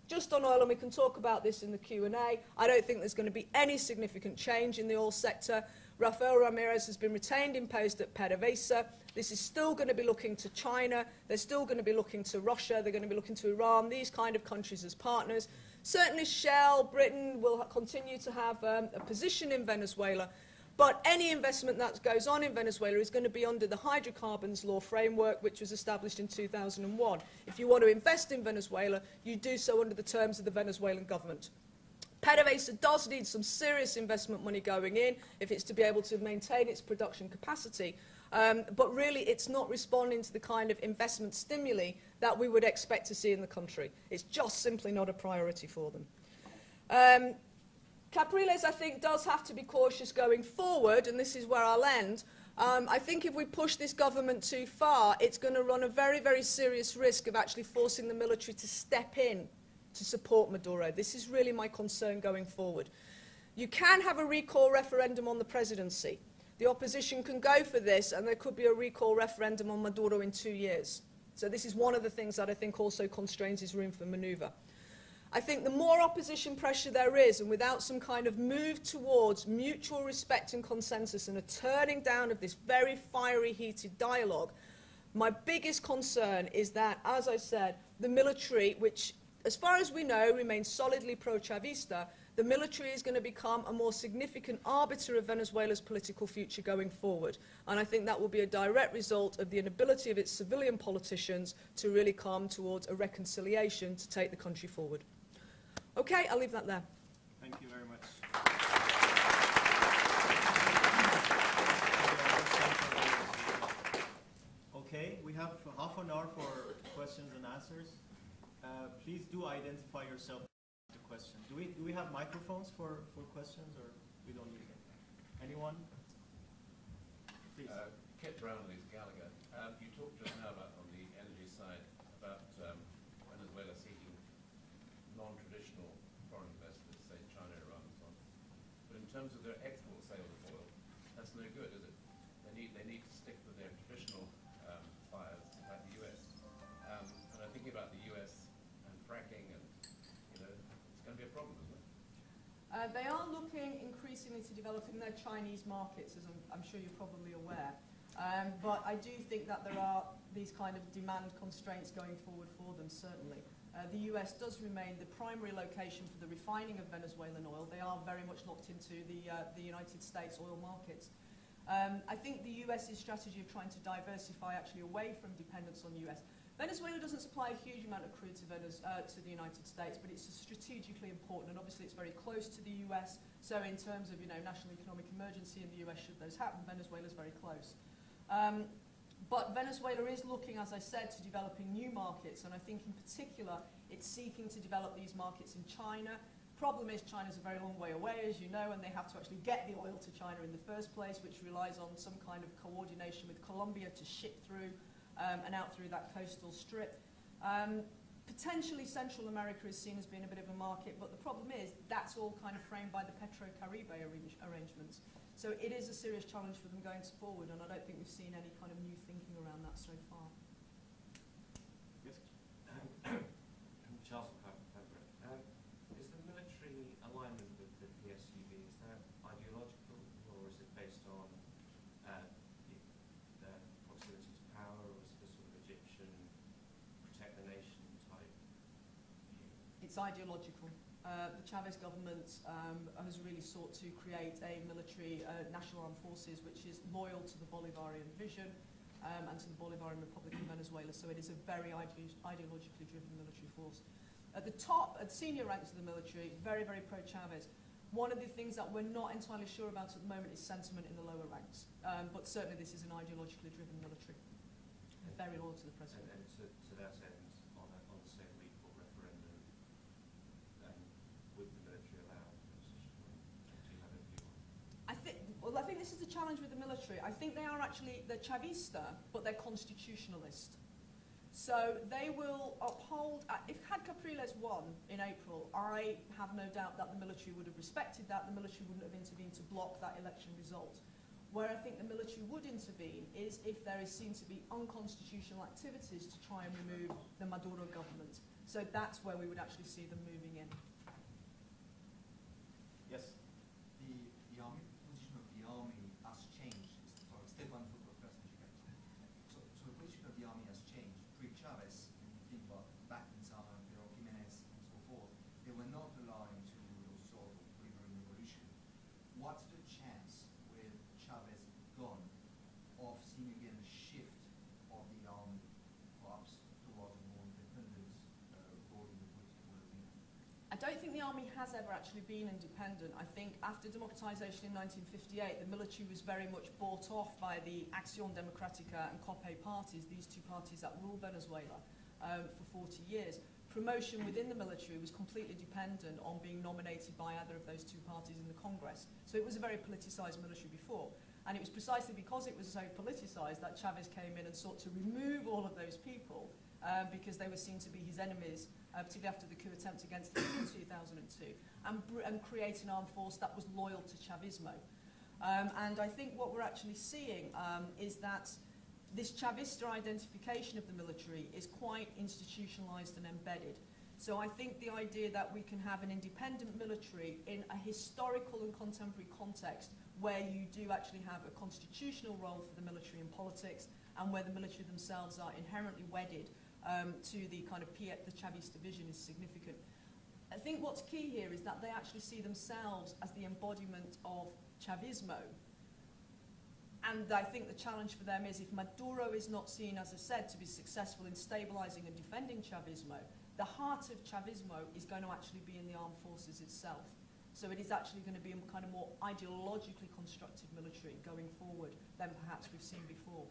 Just on oil, and we can talk about this in the Q&A, I don't think there's going to be any significant change in the oil sector. Rafael Ramirez has been retained in post at PDVSA. This is still going to be looking to China. They're still going to be looking to Russia. They're going to be looking to Iran, these kind of countries as partners. Certainly Shell, Britain will continue to have a position in Venezuela. But any investment that goes on in Venezuela is going to be under the hydrocarbons law framework, which was established in 2001. If you want to invest in Venezuela, you do so under the terms of the Venezuelan government. PDVSA does need some serious investment money going in if it's to be able to maintain its production capacity. But really, it's not responding to the kind of investment stimuli that we would expect to see in the country. It's just simply not a priority for them. Capriles, I think, does have to be cautious going forward, and this is where I'll end. I think if we push this government too far, it's going to run a very, very serious risk of actually forcing the military to step in to support Maduro. This is really my concern going forward. You can have a recall referendum on the presidency. The opposition can go for this, and there could be a recall referendum on Maduro in 2 years. So this is one of the things that I think also constrains his room for manoeuvre. I think the more opposition pressure there is, and without some kind of move towards mutual respect and consensus and a turning down of this very fiery, heated dialogue, my biggest concern is that, as I said, the military, which, as far as we know, remains solidly pro-Chavista, the military is going to become a more significant arbiter of Venezuela's political future going forward. And I think that will be a direct result of the inability of its civilian politicians to really come towards a reconciliation to take the country forward. Okay, I'll leave that there. Thank you very much. Okay, we have half an hour for questions and answers. Please do identify yourself to question. Do we have microphones for questions, or we don't need them? Anyone? Please. Kit Brownlee's Gallagher. You talked just now about, on the energy side, about Venezuela seeking non-traditional foreign investors, say China, Iran, and so on. But in terms of their export sale of oil, that's no good, is it? They need to stick with their traditional buyers, like the US. And I'm thinking about the US and fracking, and it's going to be a problem, isn't it? They are looking increasingly to developing their Chinese markets, as I'm sure you're probably aware. But I do think that there are these kind of demand constraints going forward for them, certainly. The US does remain the primary location for the refining of Venezuelan oil. They are very much locked into the United States oil markets. I think the US's strategy of trying to diversify actually away from dependence on the US. Venezuela doesn't supply a huge amount of crude to the United States, but it's strategically important, and obviously it's very close to the US. So in terms of national economic emergency in the US, should those happen, Venezuela's very close. But Venezuela is looking, as I said, to developing new markets, and I think in particular it's seeking to develop these markets in China. Problem is China's a very long way away, as you know, and they have to actually get the oil to China in the first place, which relies on some kind of coordination with Colombia to ship through and out through that coastal strip. Potentially Central America is seen as being a bit of a market, but the problem is that's all kind of framed by the Petro-Caribe arrangements. So it is a serious challenge for them going forward, and I don't think we've seen any kind of new thinking around that so far. Yes. Charles Fabric. Is the military alignment with the PSUV, is that ideological, or is it based on the proximity to power, or is it a sort of Egyptian protect the nation type view? It's ideological. The Chavez government has really sought to create a military national armed forces which is loyal to the Bolivarian vision and to the Bolivarian Republic of Venezuela, so it is a very ideologically driven military force. At the top, at senior ranks of the military, very, very pro-Chavez. One of the things that we're not entirely sure about at the moment is sentiment in the lower ranks, but certainly this is an ideologically driven military, very loyal to the president. And to that end, on the same week for referendum, would the military allow opposition? Do you have a view on? I think this is the challenge with the military. I think they're Chavista, but they're constitutionalist. So they will uphold, if had Capriles won in April, I have no doubt that the military would have respected that. The military wouldn't have intervened to block that election result. Where I think the military would intervene is if there is seen to be unconstitutional activities to try and remove the Maduro government. So that's where we would actually see them moving in. Yes. The army position of the army has changed. Sorry, Stefan Foucault first. So the position of the army has changed. Pre-Chavez, when you think about back in time, Menas and so forth, they were not aligned to those sort of Bolivarian revolution. What's the chance with Chavez gone of seeing again a shift of the army, perhaps towards a more independent role in the political arena? I don't think the army has ever actually been independent. I think after democratization in 1958, the military was very much bought off by the Acción Democrática and COPE parties, these two parties that ruled Venezuela for 40 years. Promotion within the military was completely dependent on being nominated by either of those two parties in the Congress. So it was a very politicized military before. And it was precisely because it was so politicized that Chavez came in and sought to remove all of those people because they were seen to be his enemies, particularly after the coup attempt against him in 2002, and create an armed force that was loyal to Chavismo. And I think what we're actually seeing is that this Chavista identification of the military is quite institutionalized and embedded. So I think the idea that we can have an independent military in a historical and contemporary context where you do actually have a constitutional role for the military in politics and where the military themselves are inherently wedded to the kind of the Chavista vision is significant. I think what's key here is that they actually see themselves as the embodiment of Chavismo. And I think the challenge for them is if Maduro is not seen, as I said, to be successful in stabilizing and defending Chavismo, the heart of Chavismo is going to actually be in the armed forces itself. So it is actually going to be a kind of more ideologically constructive military going forward than perhaps we've seen before,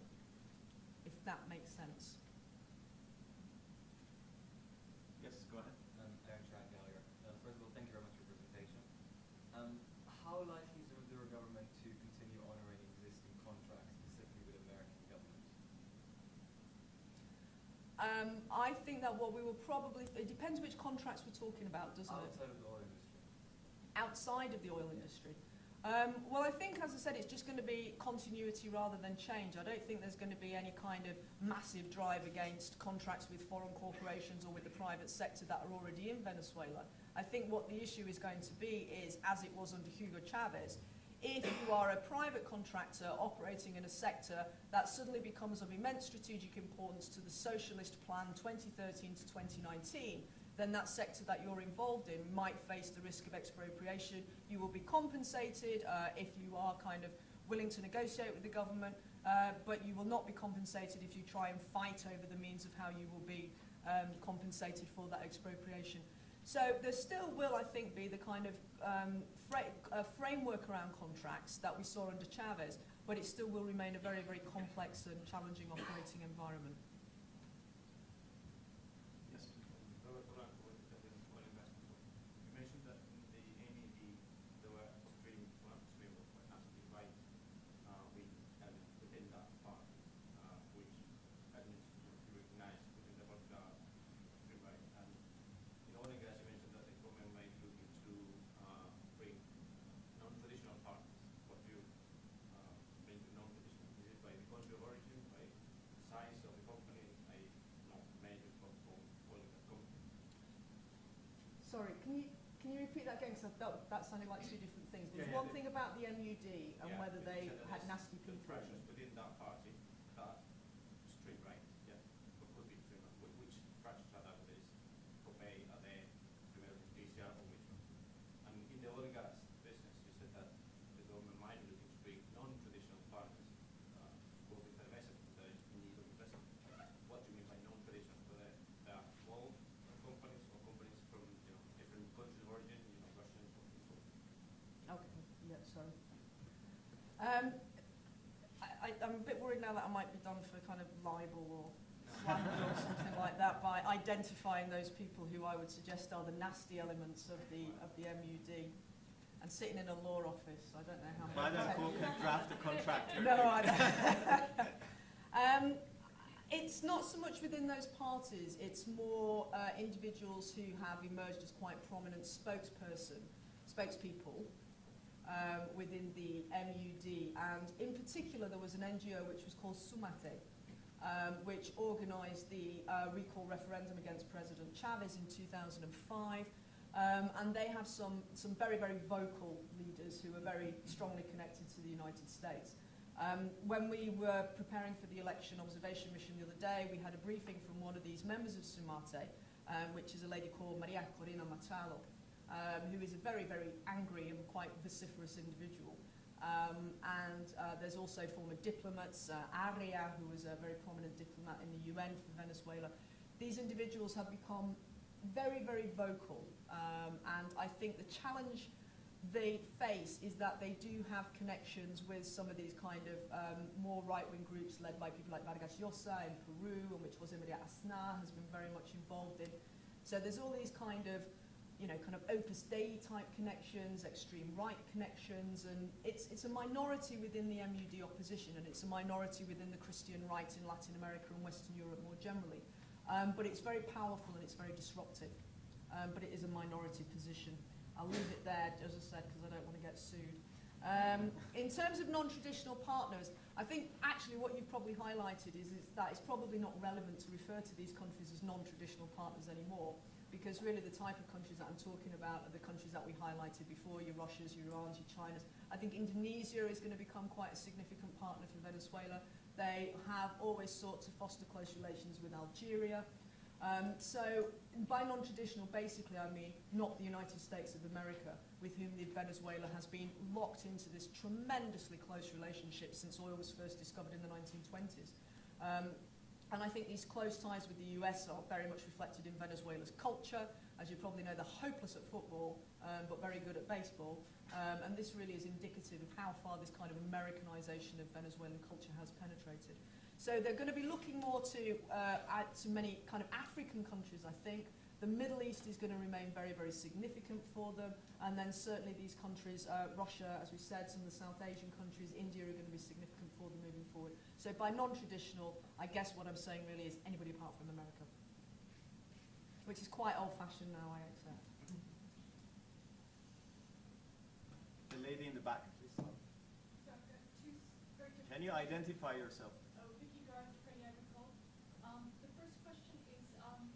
if that makes sense. Yes, go ahead. First of all, thank you very much for your presentation. How likely is the Maduro government to continue honoring existing contracts, specifically with American government? I think that what we will probably, it depends which contracts we're talking about, doesn't it? Outside of the oil industry. Outside of the oil industry. Well, I think, as I said, it's just going to be continuity rather than change. I don't think there's going to be any kind of massive drive against contracts with foreign corporations or with the private sector that are already in Venezuela. I think what the issue is going to be is, as it was under Hugo Chavez, if you are a private contractor operating in a sector that suddenly becomes of immense strategic importance to the socialist plan 2013 to 2019, then that sector that you're involved in might face the risk of expropriation. You will be compensated if you are kind of willing to negotiate with the government, but you will not be compensated if you try and fight over the means of how you will be compensated for that expropriation. So there still will, I think, be the kind of framework around contracts that we saw under Chavez, but it still will remain a very, very complex and challenging operating environment. Sorry, can you repeat that again? Because that sounded like two different things. There was one thing about the MUD and whether they had nasty people. Pressures within that party that extreme right, could be extreme right. Which fractures are that? Is Popeye, are they primero justicia, or which one? And in the oil and gas business, you said that the government might be looking to bring non-traditional partners, both in PDVSA and the need of investment. What do you mean by non-traditional? So they are small companies or companies from different countries of origin, Russians or people. Okay, yeah, sorry. I'm a bit worried now that I might be done for kind of libel or slander or something like that by identifying those people who I would suggest are the nasty elements of the MUD. And sitting in a law office, I don't know how much. Clyde Co can draft a contract. No, I don't. It's not so much within those parties, it's more individuals who have emerged as quite prominent spokespeople within the MUD, and in particular there was an NGO which was called Sumate, which organised the recall referendum against President Chavez in 2005, and they have some very, very vocal leaders who are very strongly connected to the United States. When we were preparing for the election observation mission the other day, we had a briefing from one of these members of Sumate, which is a lady called Maria Corina Machado, who is a very, very angry and quite vociferous individual. There's also former diplomats, Aria, who was a very prominent diplomat in the UN for Venezuela. These individuals have become very, very vocal, and I think the challenge they face is that they do have connections with some of these kind of more right-wing groups led by people like Vargas Llosa in Peru, and which Jose Maria Aznar has been very much involved in. So there's all these kind of Opus Dei type connections, extreme right connections, and it's a minority within the MUD opposition, and it's a minority within the Christian right in Latin America and Western Europe more generally. But it's very powerful and it's very disruptive. But it is a minority position. I'll leave it there, as I said, because I don't want to get sued. In terms of non-traditional partners, I think actually what you've probably highlighted is that it's probably not relevant to refer to these countries as non-traditional partners anymore, because really the type of countries that I'm talking about are the countries that we highlighted before, your Russias, your Irans, your Chinas. I think Indonesia is going to become quite a significant partner for Venezuela. They have always sought to foster close relations with Algeria. So by non-traditional, basically I mean not the United States of America, with whom Venezuela has been locked into this tremendously close relationship since oil was first discovered in the 1920s. And I think these close ties with the US are very much reflected in Venezuela's culture. As you probably know, they're hopeless at football, but very good at baseball. And this really is indicative of how far this kind of Americanization of Venezuelan culture has penetrated. So they're going to be looking more to many kind of African countries, I think, The Middle East is going to remain very, very significant for them, and then certainly these countries, Russia, as we said, some of the South Asian countries, India are going to be significant for them moving forward. So by non-traditional, I guess what I'm saying really is anybody apart from America, which is quite old-fashioned now, I accept. The lady in the back, please. Can you identify yourself? The first question is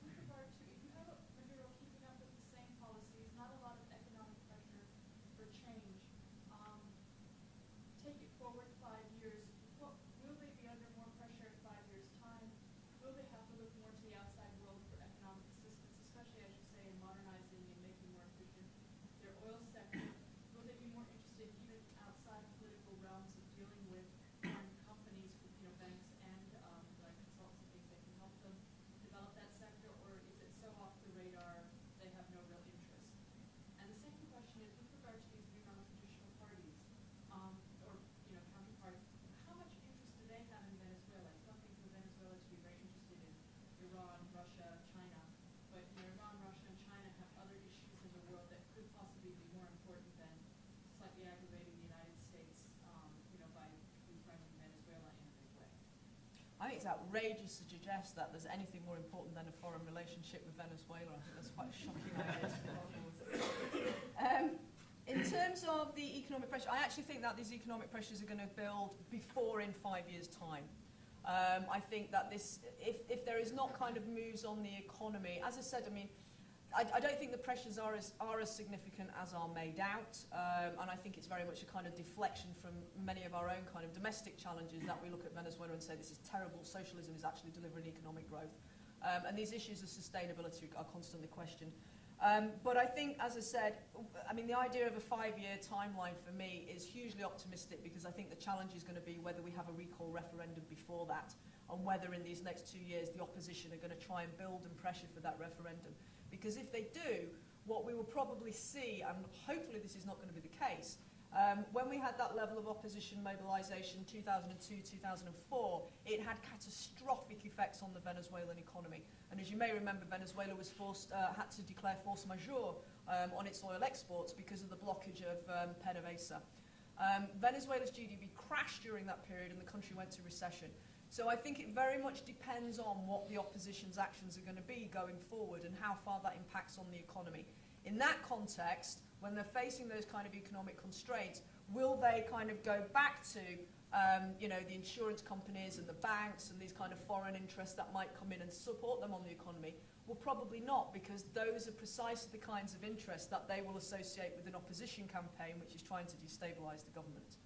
with regard to if you have Maduro keeping up with the same policies, not a lot of economic pressure for change. Take it forward 5 years. Will they be under more pressure in 5 years' time? Will they have to look more to the outside world for economic assistance, especially as you say in modernizing and making more efficient their oil sector? Will they be more interested even outside political realms of dealing with foreign companies, banks and like consultants and things that can help them develop that sector, or is it so off the radar they have no real interest? And the second question is with regard to these new non-traditional parties, or counterparts, how much interest do they have in Venezuela? It's one thing for Venezuela to be very interested in Iran, Russia, China, but Iran, Russia, and China have other issues in the world that could possibly be more important than slightly aggravating the United States, by befriending Venezuela in a big way. I think it's outrageous to suggest that there's anything more important than a foreign relationship with Venezuela. I think that's quite a shocking idea. In terms of the economic pressure, I actually think that these economic pressures are going to build before in 5 years' time. I think that if there is not kind of moves on the economy, as I said, I don't think the pressures are as significant as are made out, and I think it's very much a kind of deflection from many of our own kind of domestic challenges that we look at Venezuela and say this is terrible, socialism is actually delivering economic growth. And these issues of sustainability are constantly questioned. But I think, as I said, the idea of a 5-year timeline for me is hugely optimistic because I think the challenge is going to be whether we have a recall referendum before that and whether in these next 2 years the opposition are going to try and build and pressure for that referendum. Because if they do, what we will probably see, and hopefully this is not going to be the case, when we had that level of opposition mobilization 2002, 2004, it had catastrophic effects on the Venezuelan economy. And as you may remember, Venezuela was had to declare force majeure on its oil exports because of the blockage of PDVSA. Venezuela's GDP crashed during that period and the country went to recession. So I think it very much depends on what the opposition's actions are going to be going forward and how far that impacts on the economy. In that context, when they're facing those kind of economic constraints, will they kind of go back to the insurance companies and the banks and these kind of foreign interests that might come in and support them on the economy? Well, probably not, because those are precisely the kinds of interests that they will associate with an opposition campaign which is trying to destabilize the government.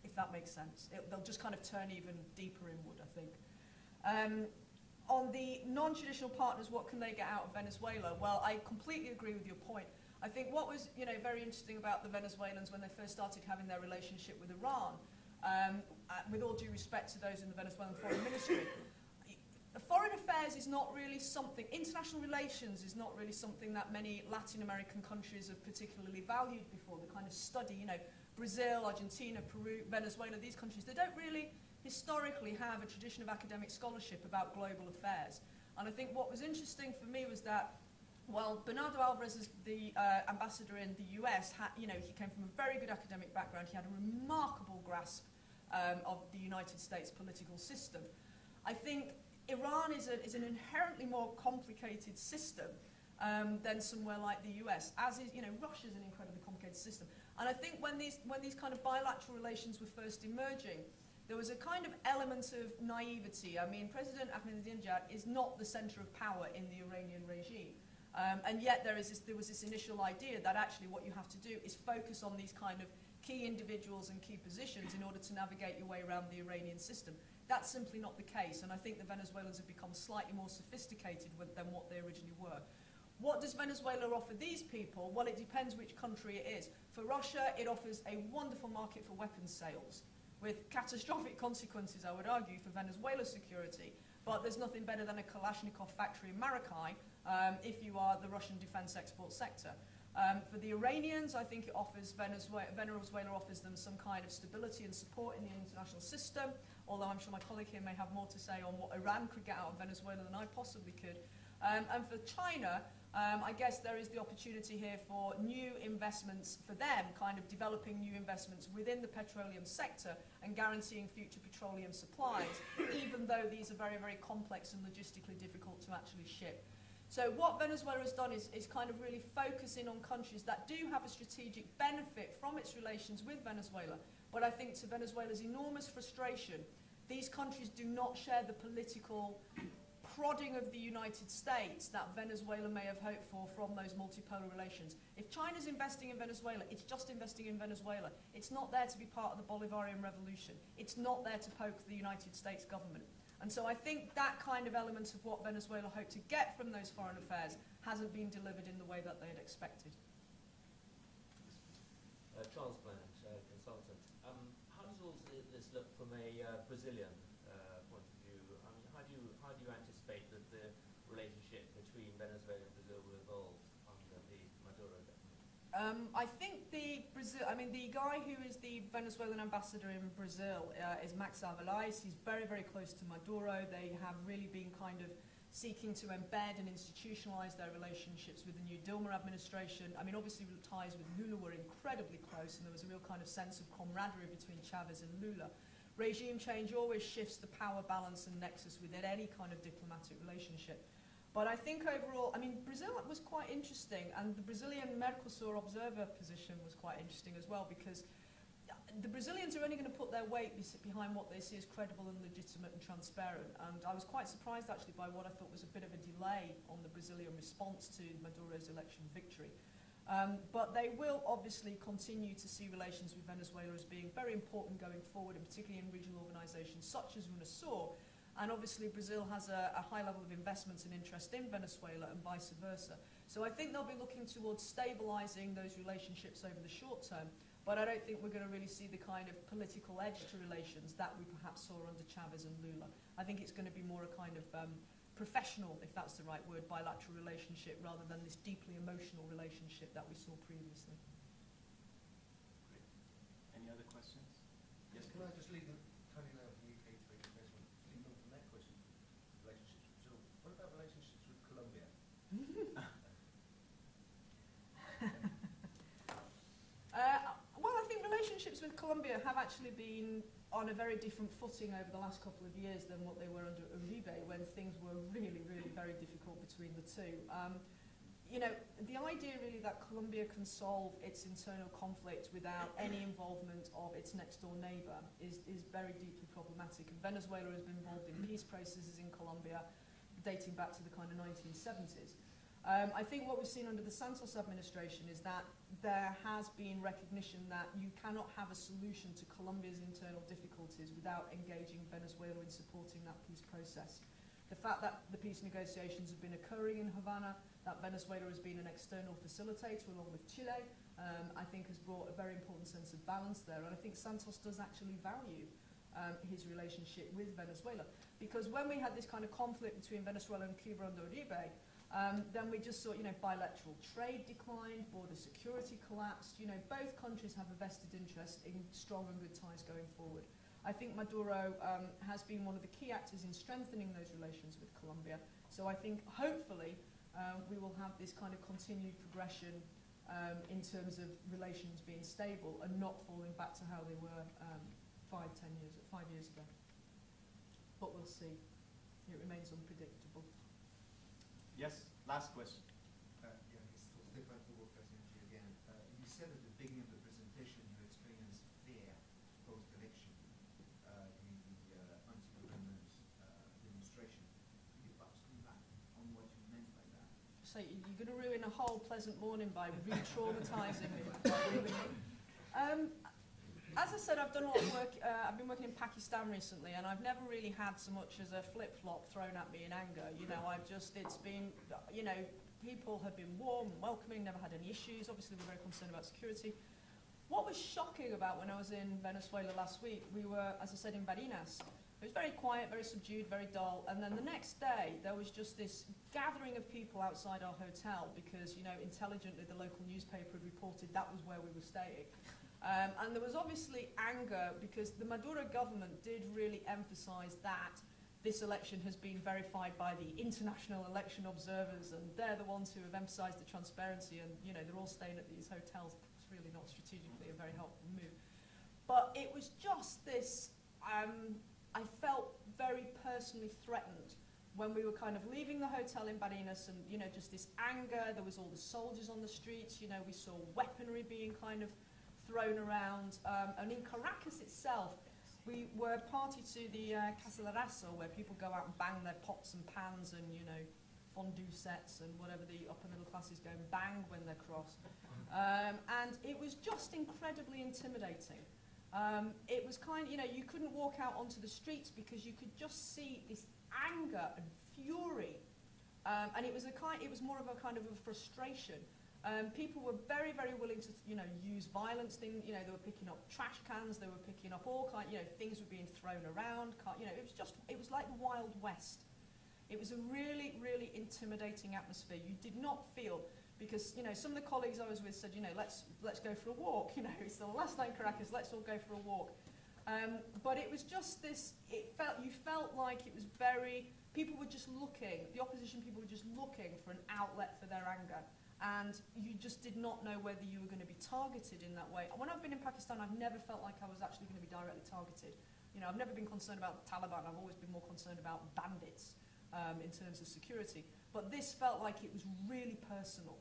If that makes sense. They'll just kind of turn even deeper inward, I think. On the non-traditional partners, what can they get out of Venezuela? Well, I completely agree with your point. I think what was very interesting about the Venezuelans when they first started having their relationship with Iran, with all due respect to those in the Venezuelan foreign ministry, foreign affairs is not really something, international relations is not really something that many Latin American countries have particularly valued before. The kind of study, Brazil, Argentina, Peru, Venezuela, these countries, they don't really historically have a tradition of academic scholarship about global affairs. And I think what was interesting for me was that while Bernardo Alvarez is the ambassador in the US, he came from a very good academic background, he had a remarkable grasp of the United States political system. I think Iran is an inherently more complicated system than somewhere like the US, as is, Russia's an incredibly complicated system. And I think when these kind of bilateral relations were first emerging, there was a kind of element of naivety. President Ahmadinejad is not the center of power in the Iranian regime. And yet there was this initial idea that actually what you have to do is focus on these kind of key individuals and key positions in order to navigate your way around the Iranian system. That's simply not the case, and I think the Venezuelans have become slightly more sophisticated than what they originally were. What does Venezuela offer these people? Well, it depends which country it is. For Russia, it offers a wonderful market for weapons sales, with catastrophic consequences, I would argue, for Venezuela's security. But there's nothing better than a Kalashnikov factory in Maracay if you are the Russian defense export sector. For the Iranians, I think it offers Venezuela offers them some kind of stability and support in the international system, although I'm sure my colleague here may have more to say on what Iran could get out of Venezuela than I possibly could. And for China, I guess there is the opportunity here for new investments for them, kind of developing new investments within the petroleum sector and guaranteeing future petroleum supplies, even though these are very, very complex and logistically difficult to actually ship. So what Venezuela has done is kind of really focus in on countries that do have a strategic benefit from its relations with Venezuela. But I think to Venezuela's enormous frustration, these countries do not share the political prodding of the United States that Venezuela may have hoped for from those multipolar relations. If China's investing in Venezuela, it's just investing in Venezuela. It's not there to be part of the Bolivarian revolution. It's not there to poke the United States government. And so I think that kind of element of what Venezuela hoped to get from those foreign affairs hasn't been delivered in the way that they had expected. Charles Bland, consultant. How does all this look from a Brazilian point of view? I mean, how do you anticipate that the relationship between Venezuela and Brazil will evolve under the Maduro government? I think the guy who is the Venezuelan ambassador in Brazil is Max Avelais. He's very, very close to Maduro. They have really been kind of seeking to embed and institutionalize their relationships with the new Dilma administration. I mean, obviously the ties with Lula were incredibly close, and there was a real kind of sense of camaraderie between Chavez and Lula. Regime change always shifts the power balance and nexus within any kind of diplomatic relationship. But I think overall, I mean, Brazil was quite interesting, and the Brazilian Mercosur observer position was quite interesting as well, because the Brazilians are only going to put their weight behind what they see as credible and legitimate and transparent. And I was quite surprised, actually, by what I thought was a bit of a delay on the Brazilian response to Maduro's election victory. But they will obviously continue to see relations with Venezuela as being very important going forward, and particularly in regional organizations such as UNASUR. And obviously Brazil has a high level of investment and interest in Venezuela and vice versa. So I think they'll be looking towards stabilizing those relationships over the short term, but I don't think we're going to really see the kind of political edge to relations that we perhaps saw under Chavez and Lula. I think it's going to be more a kind of professional, if that's the right word, bilateral relationship rather than this deeply emotional relationship that we saw previously. Great. Any other questions? Yes, can I just leave it tiny now from the UK to make a question? Leave on from that question, relationships with Brazil. What about relationships with Colombia? Well, I think relationships with Colombia have actually been on a very different footing over the last couple of years than what they were under Uribe, when things were really, really very difficult between the two. You know, the idea really that Colombia can solve its internal conflict without any involvement of its next door neighbor is very deeply problematic. And Venezuela has been involved in peace processes in Colombia dating back to the kind of 1970s. I think what we've seen under the Santos administration is that there has been recognition that you cannot have a solution to Colombia's internal difficulties without engaging Venezuela in supporting that peace process. The fact that the peace negotiations have been occurring in Havana, that Venezuela has been an external facilitator along with Chile, I think has brought a very important sense of balance there. And I think Santos does actually value his relationship with Venezuela. Because when we had this kind of conflict between Venezuela and Cuba under Uribe, then we just saw, you know, bilateral trade declined, border security collapsed. You know, both countries have a vested interest in strong and good ties going forward. I think Maduro has been one of the key actors in strengthening those relations with Colombia. So I think, hopefully, we will have this kind of continued progression in terms of relations being stable and not falling back to how they were 5 years ago. But we'll see. It remains unpredictable. Yes, last question. Yeah, it's Stefan Hugo First Century again. You said at the beginning of the presentation you experienced fear post-election in the anti-government demonstration. Could you perhaps come back on what you meant by that? So you're going to ruin a whole pleasant morning by re-traumatizing me. As I said, I've done a lot of work. I've been working in Pakistan recently, and I've never really had so much as a flip-flop thrown at me in anger. You know, it's been, you know, people have been warm and welcoming, never had any issues. Obviously, we're very concerned about security. What was shocking about when I was in Venezuela last week, we were, as I said, in Barinas. It was very quiet, very subdued, very dull. And then the next day, there was just this gathering of people outside our hotel because, you know, intelligently the local newspaper had reported that was where we were staying. And there was obviously anger because the Maduro government did really emphasize that this election has been verified by the international election observers, and they're the ones who have emphasized the transparency, and you know, they're all staying at these hotels. It's really not strategically a very helpful move. But it was just this, I felt very personally threatened when we were kind of leaving the hotel in Barinas, and you know, just this anger. There was all the soldiers on the streets. You know, we saw weaponry being kind of thrown around, and in Caracas itself, we were party to the Casalarazo, where people go out and bang their pots and pans and, you know, fondue sets and whatever the upper middle classes go and bang when they're cross. And it was just incredibly intimidating. It was kind of, you know, you couldn't walk out onto the streets because you could just see this anger and fury. And it was more of a kind of a frustration. People were very, very willing to, you know, use violence. They were picking up trash cans. They were picking up all kind, you know, things were being thrown around. You know, it was like the Wild West. It was a really, really intimidating atmosphere. You did not feel, because, you know, some of the colleagues I was with said, you know, let's go for a walk. You know, it's the last night in Caracas. Let's all go for a walk. But it was just this. You felt like it was very. People were just looking. The opposition people were just looking for an outlet for their anger. And you just did not know whether you were going to be targeted in that way. When I've been in Pakistan, I've never felt like I was actually going to be directly targeted. You know, I've never been concerned about the Taliban. I've always been more concerned about bandits in terms of security. But this felt like it was really personal.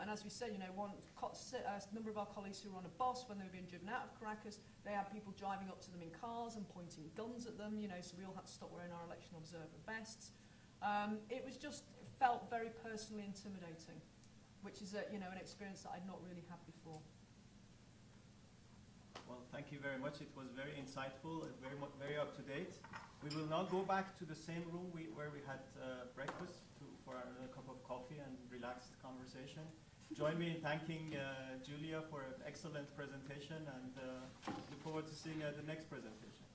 And as we said, you know, a number of our colleagues who were on a bus when they were being driven out of Caracas, they had people driving up to them in cars and pointing guns at them, you know, so we all had to stop wearing our election observer vests. It felt very personally intimidating, which is you know, an experience that I'd not really had before. Well, thank you very much. It was very insightful, very up to date. We will now go back to the same room where we had breakfast for a cup of coffee and relaxed conversation. Join me in thanking Julia for an excellent presentation, and look forward to seeing the next presentation.